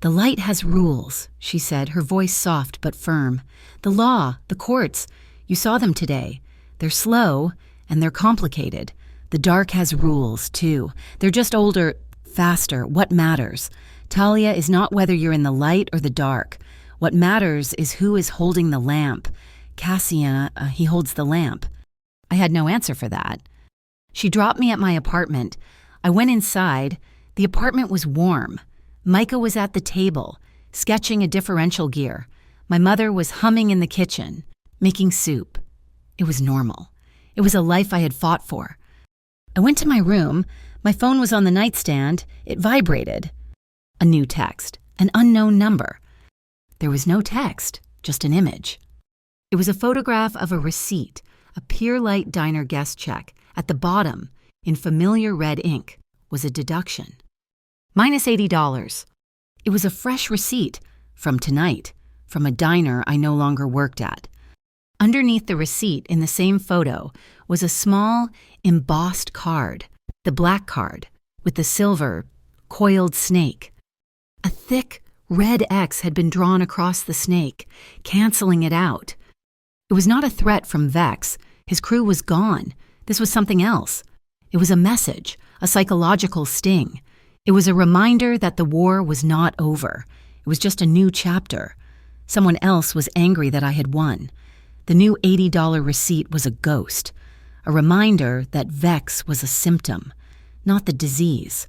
"The light has rules," she said, her voice soft but firm. "The law, the courts, you saw them today. They're slow, and they're complicated. The dark has rules, too. They're just older, faster. What matters? Talia, is not whether you're in the light or the dark. What matters is who is holding the lamp. Cassian, he holds the lamp." I had no answer for that. She dropped me at my apartment. I went inside. The apartment was warm. Micah was at the table, sketching a differential gear. My mother was humming in the kitchen, making soup. It was normal. It was a life I had fought for. I went to my room. My phone was on the nightstand. It vibrated. A new text, an unknown number. There was no text, just an image. It was a photograph of a receipt, a Peerlight Diner guest check. At the bottom, in familiar red ink, was a deduction. -$80. It was a fresh receipt, from tonight, from a diner I no longer worked at. Underneath the receipt in the same photo was a small, embossed card, the black card, with the silver, coiled snake. A thick, red X had been drawn across the snake, canceling it out. It was not a threat from Vex. His crew was gone. This was something else. It was a message, a psychological sting. It was a reminder that the war was not over. It was just a new chapter. Someone else was angry that I had won. The new $80 receipt was a ghost, a reminder that Vex was a symptom, not the disease.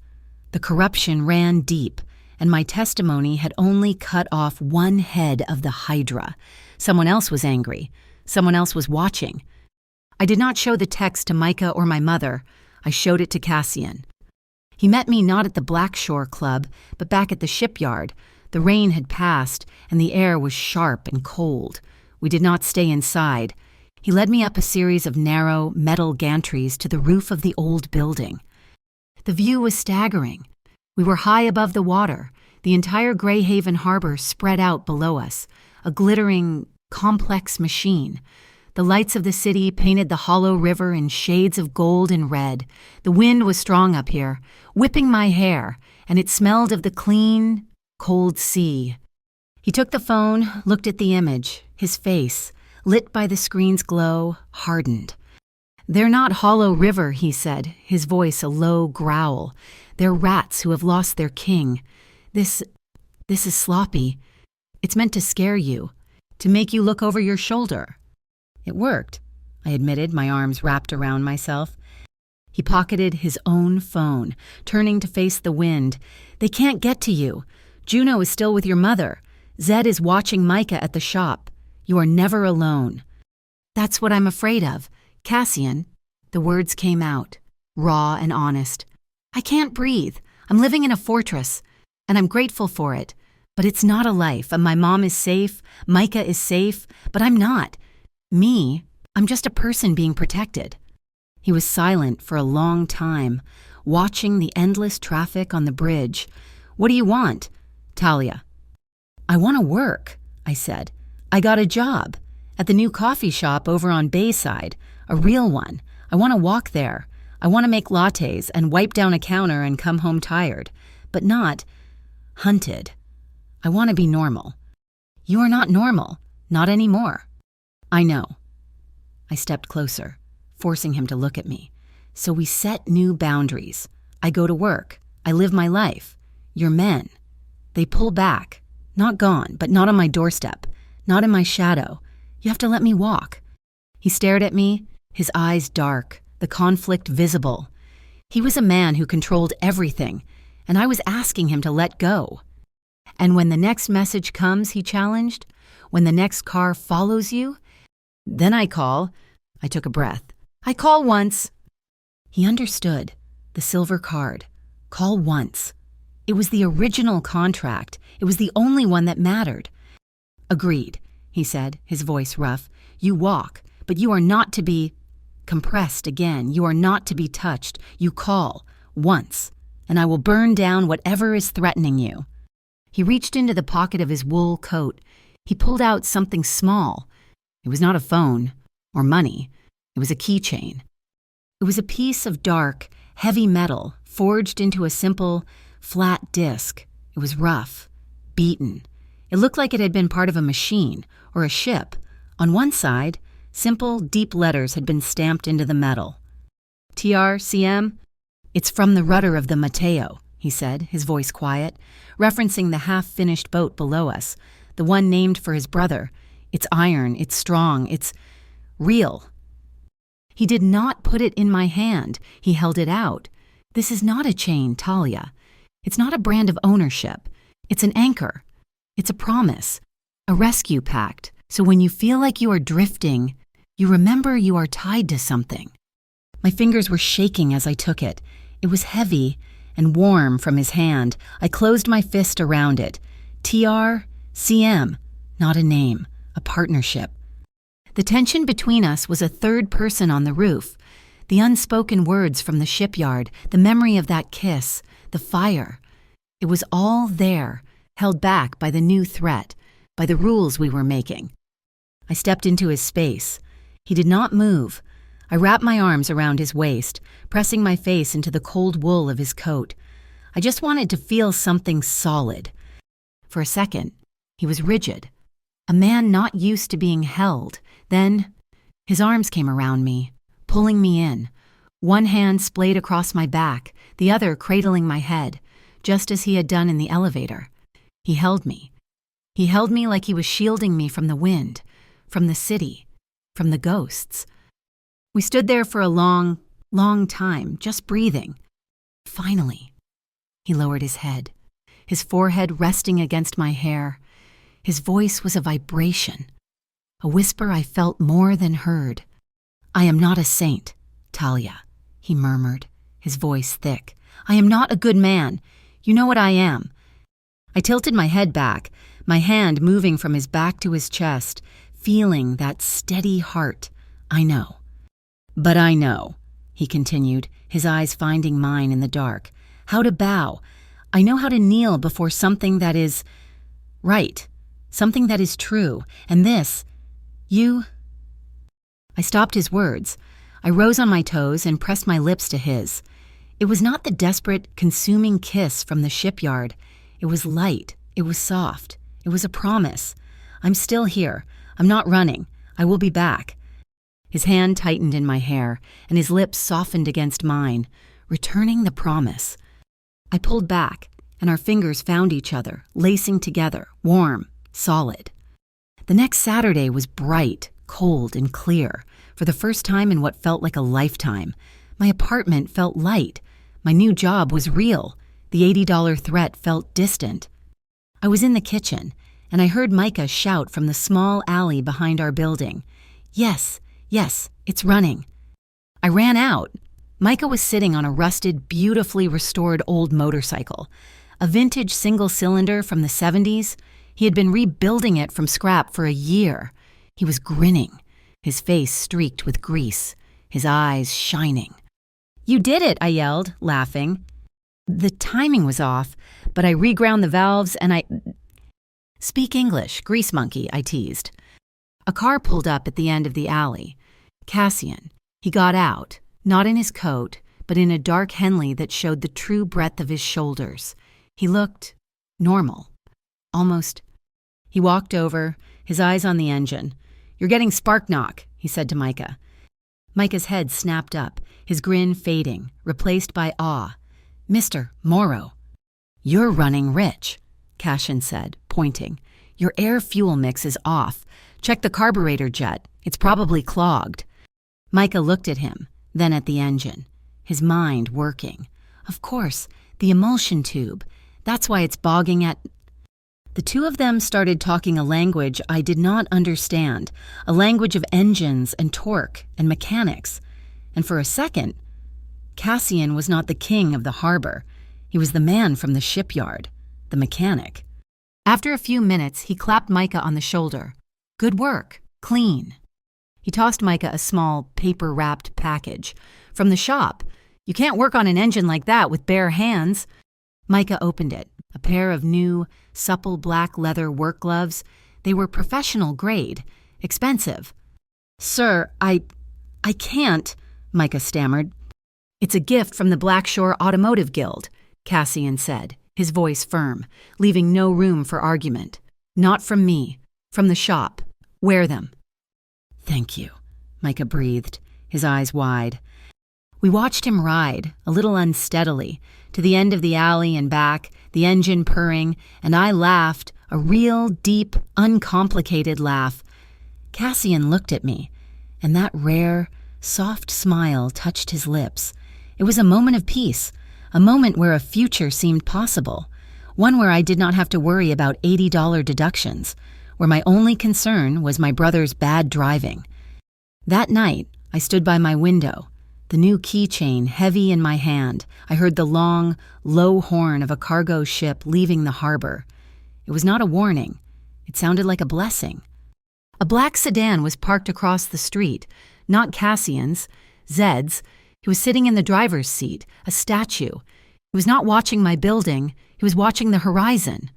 The corruption ran deep, and my testimony had only cut off one head of the Hydra. Someone else was angry. Someone else was watching. I did not show the text to Micah or my mother. I showed it to Cassian. He met me not at the Blackshore Club, but back at the shipyard. The rain had passed, and the air was sharp and cold. We did not stay inside. He led me up a series of narrow, metal gantries to the roof of the old building. The view was staggering. We were high above the water. The entire Greyhaven harbor spread out below us, a glittering, complex machine. The lights of the city painted the hollow river in shades of gold and red. The wind was strong up here, whipping my hair, and it smelled of the clean, cold sea. He took the phone, looked at the image. His face, lit by the screen's glow, hardened. "They're not Hollow River," he said, his voice a low growl. "They're rats who have lost their king. This is sloppy. It's meant to scare you, to make you look over your shoulder." It worked, I admitted, my arms wrapped around myself. He pocketed his own phone, turning to face the wind. "They can't get to you. Juno is still with your mother. Zed is watching Micah at the shop. You are never alone." "That's what I'm afraid of. Cassian," the words came out, raw and honest. "I can't breathe. I'm living in a fortress, and I'm grateful for it. But it's not a life, and my mom is safe, Micah is safe, but I'm not. I'm just a person being protected." He was silent for a long time, watching the endless traffic on the bridge. "What do you want?" "Talia." "I want to work," I said. "I got a job at the new coffee shop over on Bayside, a real one. I want to walk there. I want to make lattes and wipe down a counter and come home tired, but not hunted. I want to be normal." "You are not normal, not anymore." "I know." I stepped closer, forcing him to look at me. "So we set new boundaries. I go to work. I live my life. Your men. They pull back. Not gone, but not on my doorstep. Not in my shadow. You have to let me walk." He stared at me, his eyes dark, the conflict visible. He was a man who controlled everything, and I was asking him to let go. "And when the next message comes," he challenged, "when the next car follows you, then I call." I took a breath. "I call once." He understood. The silver card. Call once. It was the original contract. It was the only one that mattered. "Agreed," he said, his voice rough. "You walk, but you are not to be compressed again. You are not to be touched. You call once, and I will burn down whatever is threatening you." He reached into the pocket of his wool coat. He pulled out something small. It was not a phone or money. It was a keychain. It was a piece of dark, heavy metal forged into a simple, flat disc. It was rough, beaten. It looked like it had been part of a machine or a ship. On one side, simple, deep letters had been stamped into the metal. "TRCM? It's from the rudder of the Mateo," he said, his voice quiet, referencing the half-finished boat below us, the one named for his brother. "It's iron, it's strong, it's real." He did not put it in my hand. He held it out. "This is not a chain, Talia. It's not a brand of ownership. It's an anchor. It's a promise, a rescue pact. So when you feel like you are drifting, you remember you are tied to something." My fingers were shaking as I took it. It was heavy and warm from his hand. I closed my fist around it. TRCM, not a name, a partnership. The tension between us was a third person on the roof. The unspoken words from the shipyard, the memory of that kiss, the fire. It was all there, held back by the new threat, by the rules we were making. I stepped into his space. He did not move. I wrapped my arms around his waist, pressing my face into the cold wool of his coat. I just wanted to feel something solid. For a second, he was rigid, a man not used to being held. Then, his arms came around me, pulling me in, one hand splayed across my back, the other cradling my head, just as he had done in the elevator. He held me. He held me like he was shielding me from the wind, from the city, from the ghosts. We stood there for a long, long time, just breathing. Finally, he lowered his head, his forehead resting against my hair. His voice was a vibration, a whisper I felt more than heard. "I am not a saint, Talia," he murmured, his voice thick. "I am not a good man. You know what I am." I tilted my head back, my hand moving from his back to his chest, feeling that steady heart. "I know." "But I know," he continued, his eyes finding mine in the dark, "how to bow. I know how to kneel before something that is right, something that is true. And this, you—" I stopped his words. I rose on my toes and pressed my lips to his. It was not the desperate, consuming kiss from the shipyard. It was light. It was soft. It was a promise. "I'm still here. I'm not running. I will be back." His hand tightened in my hair, and his lips softened against mine, returning the promise. I pulled back, and our fingers found each other, lacing together, warm, solid. The next Saturday was bright, cold, and clear, for the first time in what felt like a lifetime. My apartment felt light. My new job was real. The $80 threat felt distant. I was in the kitchen, and I heard Micah shout from the small alley behind our building, "Yes, yes, it's running." I ran out. Micah was sitting on a rusted, beautifully restored old motorcycle, a vintage single-cylinder from the 70s. He had been rebuilding it from scrap for a year. He was grinning, his face streaked with grease, his eyes shining. "You did it," I yelled, laughing. The timing was off, but I reground the valves and I— "Speak English, grease monkey," I teased. A car pulled up at the end of the alley. Cassian. He got out, not in his coat, but in a dark Henley that showed the true breadth of his shoulders. He looked normal, almost. He walked over, his eyes on the engine. "You're getting spark knock," he said to Micah. Micah's head snapped up, his grin fading, replaced by awe. "Mr. Morrow." "You're running rich," Cassian said, pointing. "Your air-fuel mix is off. Check the carburetor jet. It's probably clogged." Micah looked at him, then at the engine, his mind working. Of course, the emulsion tube. That's why it's bogging at— The two of them started talking a language I did not understand, a language of engines and torque and mechanics. And for a second, Cassian was not the king of the harbor. He was the man from the shipyard, the mechanic. After a few minutes, he clapped Micah on the shoulder. "Good work. Clean." He tossed Micah a small, paper-wrapped package. "From the shop. You can't work on an engine like that with bare hands." Micah opened it, a pair of new, supple black leather work gloves. They were professional grade, expensive. "Sir, I can't," Micah stammered. "It's a gift from the Blackshore Automotive Guild," Cassian said, his voice firm, leaving no room for argument. "Not from me, from the shop. Wear them." "Thank you," Micah breathed, his eyes wide. We watched him ride, a little unsteadily, to the end of the alley and back, the engine purring, and I laughed, a real, deep, uncomplicated laugh. Cassian looked at me, and that rare, soft smile touched his lips. It was a moment of peace, a moment where a future seemed possible, one where I did not have to worry about $80 deductions, where my only concern was my brother's bad driving. That night, I stood by my window, the new keychain heavy in my hand. I heard the long, low horn of a cargo ship leaving the harbor. It was not a warning. It sounded like a blessing. A black sedan was parked across the street, not Cassian's, Zed's. He was sitting in the driver's seat, a statue. He was not watching my building. He was watching the horizon.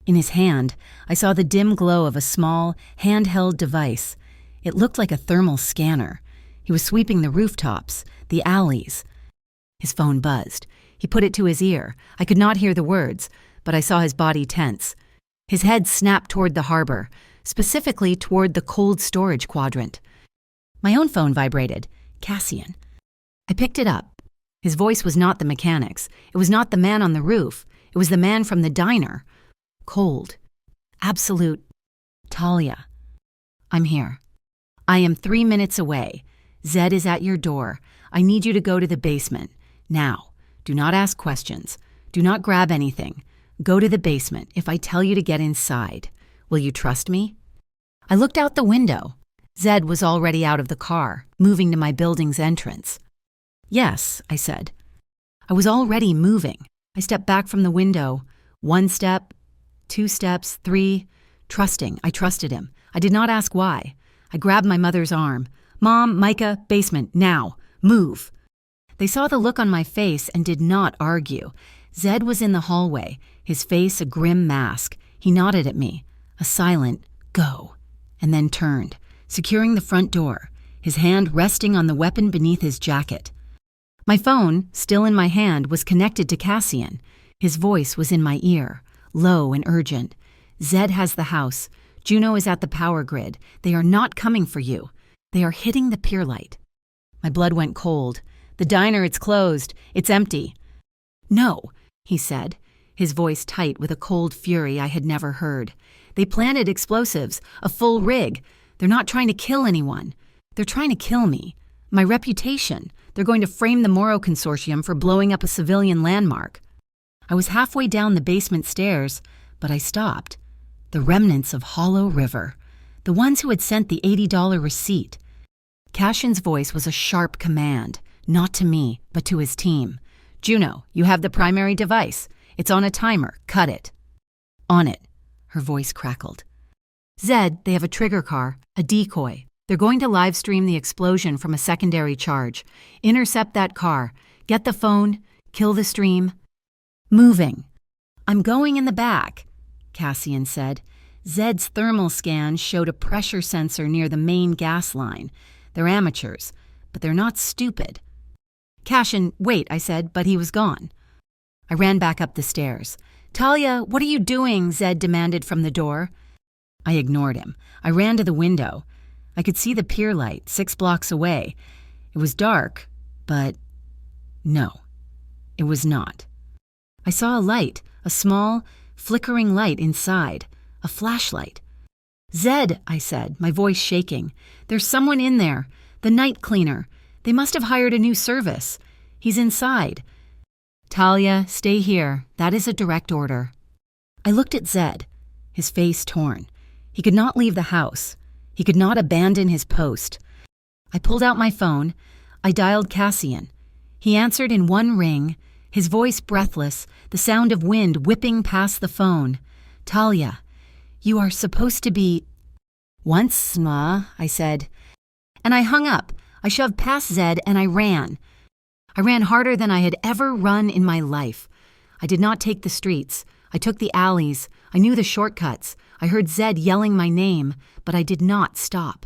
In his hand, I saw the dim glow of a small, handheld device. It looked like a thermal scanner. He was sweeping the rooftops, the alleys. His phone buzzed. He put it to his ear. I could not hear the words, but I saw his body tense. His head snapped toward the harbor, specifically toward the cold storage quadrant. My own phone vibrated. Cassian. I picked it up. His voice was not the mechanic's. It was not the man on the roof. It was the man from the diner. Cold. Absolute. Talia. I'm here. I am 3 minutes away. Zed is at your door. I need you to go to the basement. Now. Do not ask questions. Do not grab anything. Go to the basement if I tell you to get inside. Will you trust me? I looked out the window. Zed was already out of the car, moving to my building's entrance. Yes, I said. I was already moving. I stepped back from the window. 1 step, 2 steps, 3. Trusting. I trusted him. I did not ask why. I grabbed my mother's arm. Mom, Micah, basement, now. Move. They saw the look on my face and did not argue. Zed was in the hallway, his face a grim mask. He nodded at me, a silent, go, and then turned, securing the front door, his hand resting on the weapon beneath his jacket. My phone, still in my hand, was connected to Cassian. His voice was in my ear, low and urgent. Zed has the house. Juno is at the power grid. They are not coming for you. They are hitting the pier light. My blood went cold. The diner, it's closed. It's empty. No, he said, his voice tight with a cold fury I had never heard. They planted explosives, a full rig. They're not trying to kill anyone. They're trying to kill me. My reputation. They're going to frame the Moro Consortium for blowing up a civilian landmark. I was halfway down the basement stairs, but I stopped. The remnants of Hollow River. The ones who had sent the $80 receipt. Cassian's voice was a sharp command. Not to me, but to his team. Juno, you have the primary device. It's on a timer. Cut it. On it. Her voice crackled. Zed, they have a trigger car, a decoy. They're going to live stream the explosion from a secondary charge. Intercept that car. Get the phone. Kill the stream. Moving. I'm going in the back, Cassian said. Zed's thermal scan showed a pressure sensor near the main gas line. They're amateurs, but they're not stupid. Cassian, wait, I said, but he was gone. I ran back up the stairs. Talia, what are you doing? Zed demanded from the door. I ignored him. I ran to the window. I could see the pier light 6 blocks away. It was dark, but no, it was not. I saw a light, a small, flickering light inside, a flashlight. Zed, I said, my voice shaking. There's someone in there, the night cleaner. They must have hired a new service. He's inside. Talia, stay here. That is a direct order. I looked at Zed, his face torn. He could not leave the house. He could not abandon his post. I pulled out my phone. I dialed Cassian. He answered in 1 ring, his voice breathless, the sound of wind whipping past the phone. Talia, you are supposed to be... Once, Ma, I said. And I hung up. I shoved past Zed and I ran. I ran harder than I had ever run in my life. I did not take the streets. I took the alleys. I knew the shortcuts. I heard Zed yelling my name, but I did not stop.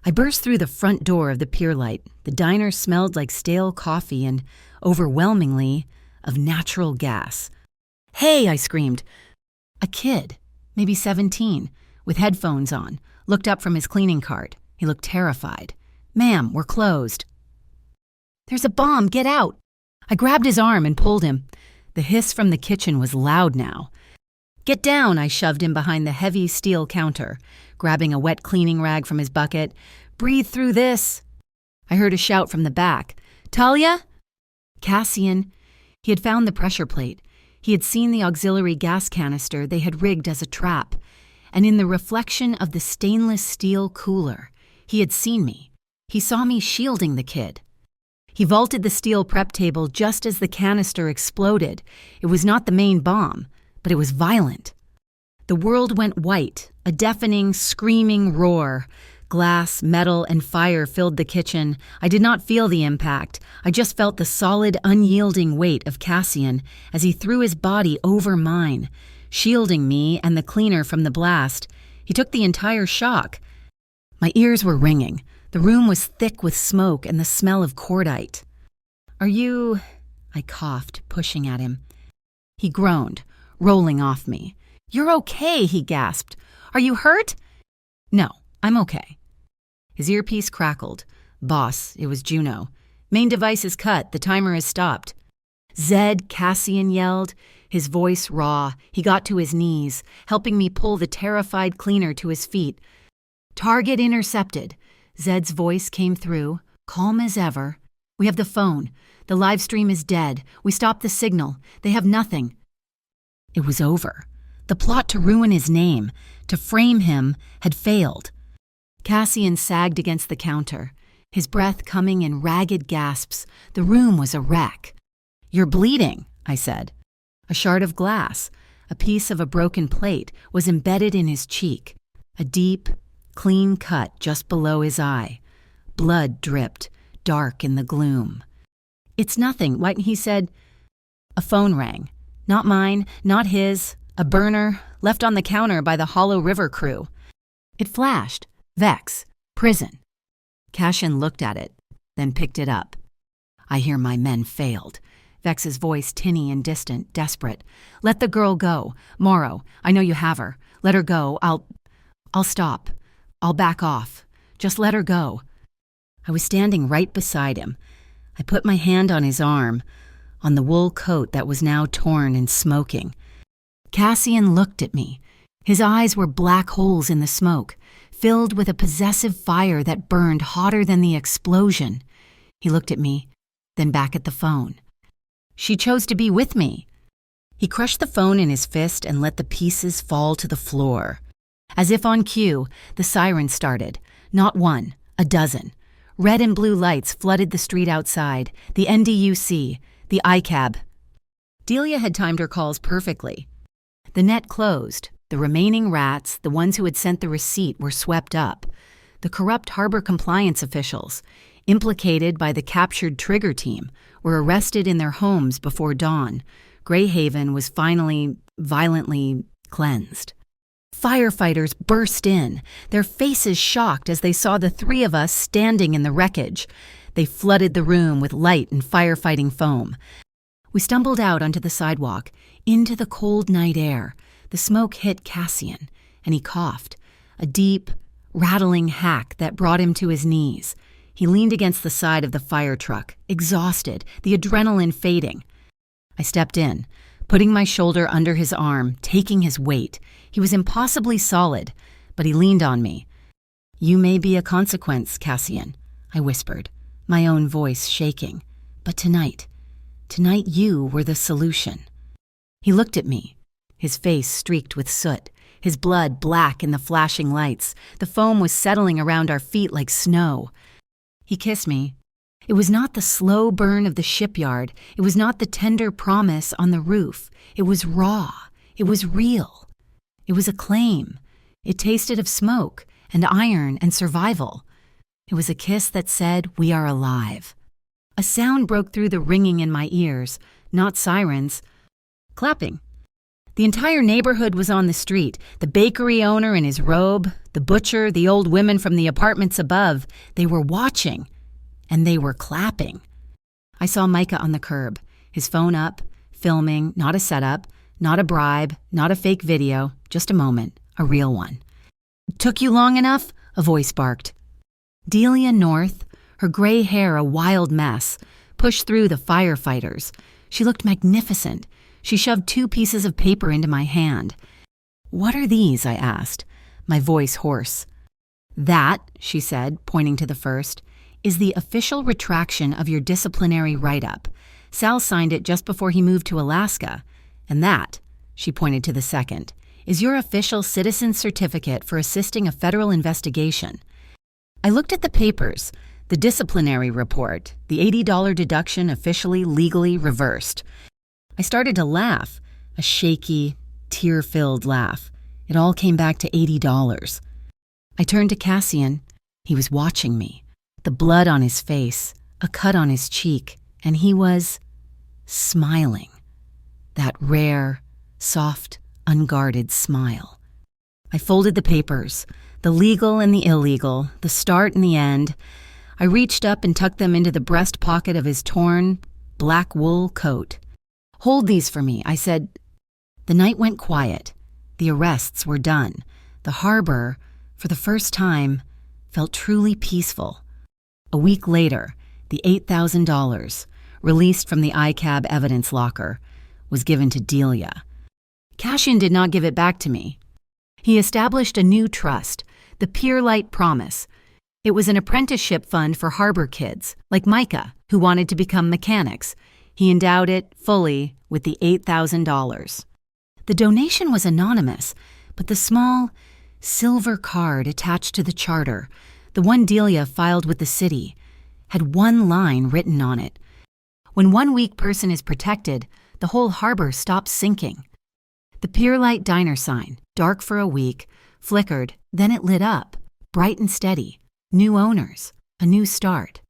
I burst through the front door of the pier light. The diner smelled like stale coffee and, overwhelmingly, of natural gas. Hey, I screamed. A kid, maybe 17, with headphones on, looked up from his cleaning cart. He looked terrified. Ma'am, we're closed. There's a bomb, get out. I grabbed his arm and pulled him. The hiss from the kitchen was loud now. Get down, I shoved him behind the heavy steel counter, grabbing a wet cleaning rag from his bucket. Breathe through this. I heard a shout from the back. Talia? Cassian. He had found the pressure plate. He had seen the auxiliary gas canister they had rigged as a trap. And in the reflection of the stainless steel cooler, he had seen me. He saw me shielding the kid. He vaulted the steel prep table just as the canister exploded. It was not the main bomb, but it was violent. The world went white, a deafening, screaming roar. Glass, metal, and fire filled the kitchen. I did not feel the impact. I just felt the solid, unyielding weight of Cassian as he threw his body over mine, shielding me and the cleaner from the blast. He took the entire shock. My ears were ringing. The room was thick with smoke and the smell of cordite. "Are you—" I coughed, pushing at him. He groaned, rolling off me. "You're okay," he gasped. "Are you hurt?" "No, I'm okay." His earpiece crackled. "Boss, it was Juno. Main device is cut. The timer has stopped." "Zed," Cassian yelled, his voice raw. He got to his knees, helping me pull the terrified cleaner to his feet. "Target intercepted." Zed's voice came through, calm as ever. "We have the phone. The live stream is dead. We stopped the signal. They have nothing." It was over. The plot to ruin his name, to frame him, had failed. Cassian sagged against the counter, his breath coming in ragged gasps. The room was a wreck. "You're bleeding," I said. A shard of glass, a piece of a broken plate, was embedded in his cheek, a deep, clean cut just below his eye. Blood dripped, dark in the gloom. "It's nothing," he said. A phone rang. Not mine, not his, a burner, left on the counter by the Hollow River crew. It flashed. Vex. Prison. Cassian looked at it, then picked it up. "I hear my men failed." Vex's voice tinny and distant, desperate. "Let the girl go. Morrow, I know you have her. Let her go. I'll stop. I'll back off. Just let her go." I was standing right beside him. I put my hand on his arm, on the wool coat that was now torn and smoking. Cassian looked at me. His eyes were black holes in the smoke, filled with a possessive fire that burned hotter than the explosion. He looked at me, then back at the phone. "She chose to be with me." He crushed the phone in his fist and let the pieces fall to the floor. As if on cue, the siren started. Not one, a dozen. Red and blue lights flooded the street outside, the NDUC, the ICAB. Delia had timed her calls perfectly. The net closed. The remaining rats, the ones who had sent the receipt, were swept up. The corrupt harbor compliance officials, implicated by the captured trigger team, were arrested in their homes before dawn. Greyhaven was finally, violently cleansed. Firefighters burst in, their faces shocked as they saw the three of us standing in the wreckage. They flooded the room with light and firefighting foam. We stumbled out onto the sidewalk, into the cold night air. The smoke hit Cassian, and he coughed, a deep, rattling hack that brought him to his knees. He leaned against the side of the fire truck, exhausted, the adrenaline fading. I stepped in, putting my shoulder under his arm, taking his weight. He was impossibly solid, but he leaned on me. "You may be a consequence, Cassian," I whispered, my own voice shaking. "But tonight you were the solution." He looked at me, his face streaked with soot, his blood black in the flashing lights. The foam was settling around our feet like snow. He kissed me. It was not the slow burn of the shipyard. It was not the tender promise on the roof. It was raw. It was real. It was a claim. It tasted of smoke and iron and survival. It was a kiss that said, "We are alive." A sound broke through the ringing in my ears, not sirens. Clapping. The entire neighborhood was on the street, the bakery owner in his robe, the butcher, the old women from the apartments above. They were watching, and they were clapping. I saw Micah on the curb, his phone up, filming, not a setup, not a bribe, not a fake video, just a moment, a real one. "Took you long enough?" a voice barked. Delia North, her gray hair a wild mess, pushed through the firefighters. She looked magnificent. She shoved 2 pieces of paper into my hand. "What are these?" I asked, my voice hoarse. "That," she said, pointing to the first, "is the official retraction of your disciplinary write-up. Sal signed it just before he moved to Alaska. And that," she pointed to the second, "is your official citizen certificate for assisting a federal investigation." I looked at the papers, the disciplinary report, the $80 deduction officially, legally reversed. I started to laugh, a shaky, tear-filled laugh. It all came back to $80. I turned to Cassian. He was watching me, the blood on his face, a cut on his cheek, and he was smiling. That rare, soft, unguarded smile. I folded the papers, The legal and the illegal, the start and the end. I reached up and tucked them into the breast pocket of his torn, black wool coat. "Hold these for me," I said. The night went quiet. The arrests were done. The harbor, for the first time, felt truly peaceful. A week later, the $8,000, released from the ICAB evidence locker, was given to Delia. Cashin did not give it back to me. He established a new trust, the Pierlight Promise. It was an apprenticeship fund for harbor kids, like Micah, who wanted to become mechanics. He endowed it fully with the $8,000. The donation was anonymous, but the small, silver card attached to the charter, the one Delia filed with the city, had one line written on it. When one weak person is protected, the whole harbor stops sinking. The Pierlight Diner sign, dark for a week, flickered, then it lit up, bright and steady. New owners, a new start.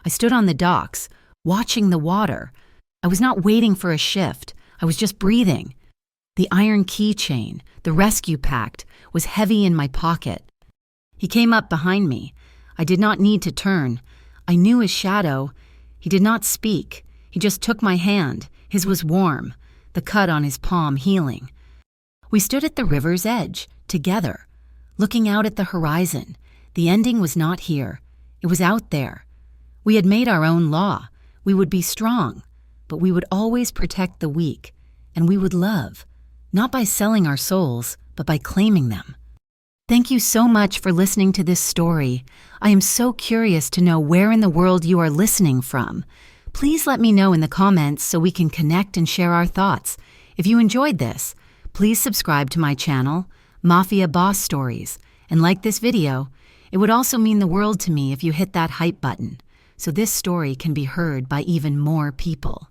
I stood on the docks, watching the water. I was not waiting for a shift. I was just breathing. The iron keychain, the rescue pact, was heavy in my pocket. He came up behind me. I did not need to turn. I knew his shadow. He did not speak. He just took my hand. His was warm, the cut on his palm healing. We stood at the river's edge, together, looking out at the horizon. The ending was not here. It was out there. We had made our own law. We would be strong, but we would always protect the weak, and we would love, not by selling our souls, but by claiming them. Thank you so much for listening to this story. I am so curious to know where in the world you are listening from. Please let me know in the comments so we can connect and share our thoughts. If you enjoyed this, please subscribe to my channel, Mafia Boss Stories, and like this video. It would also mean the world to me if you hit that hype button, so this story can be heard by even more people.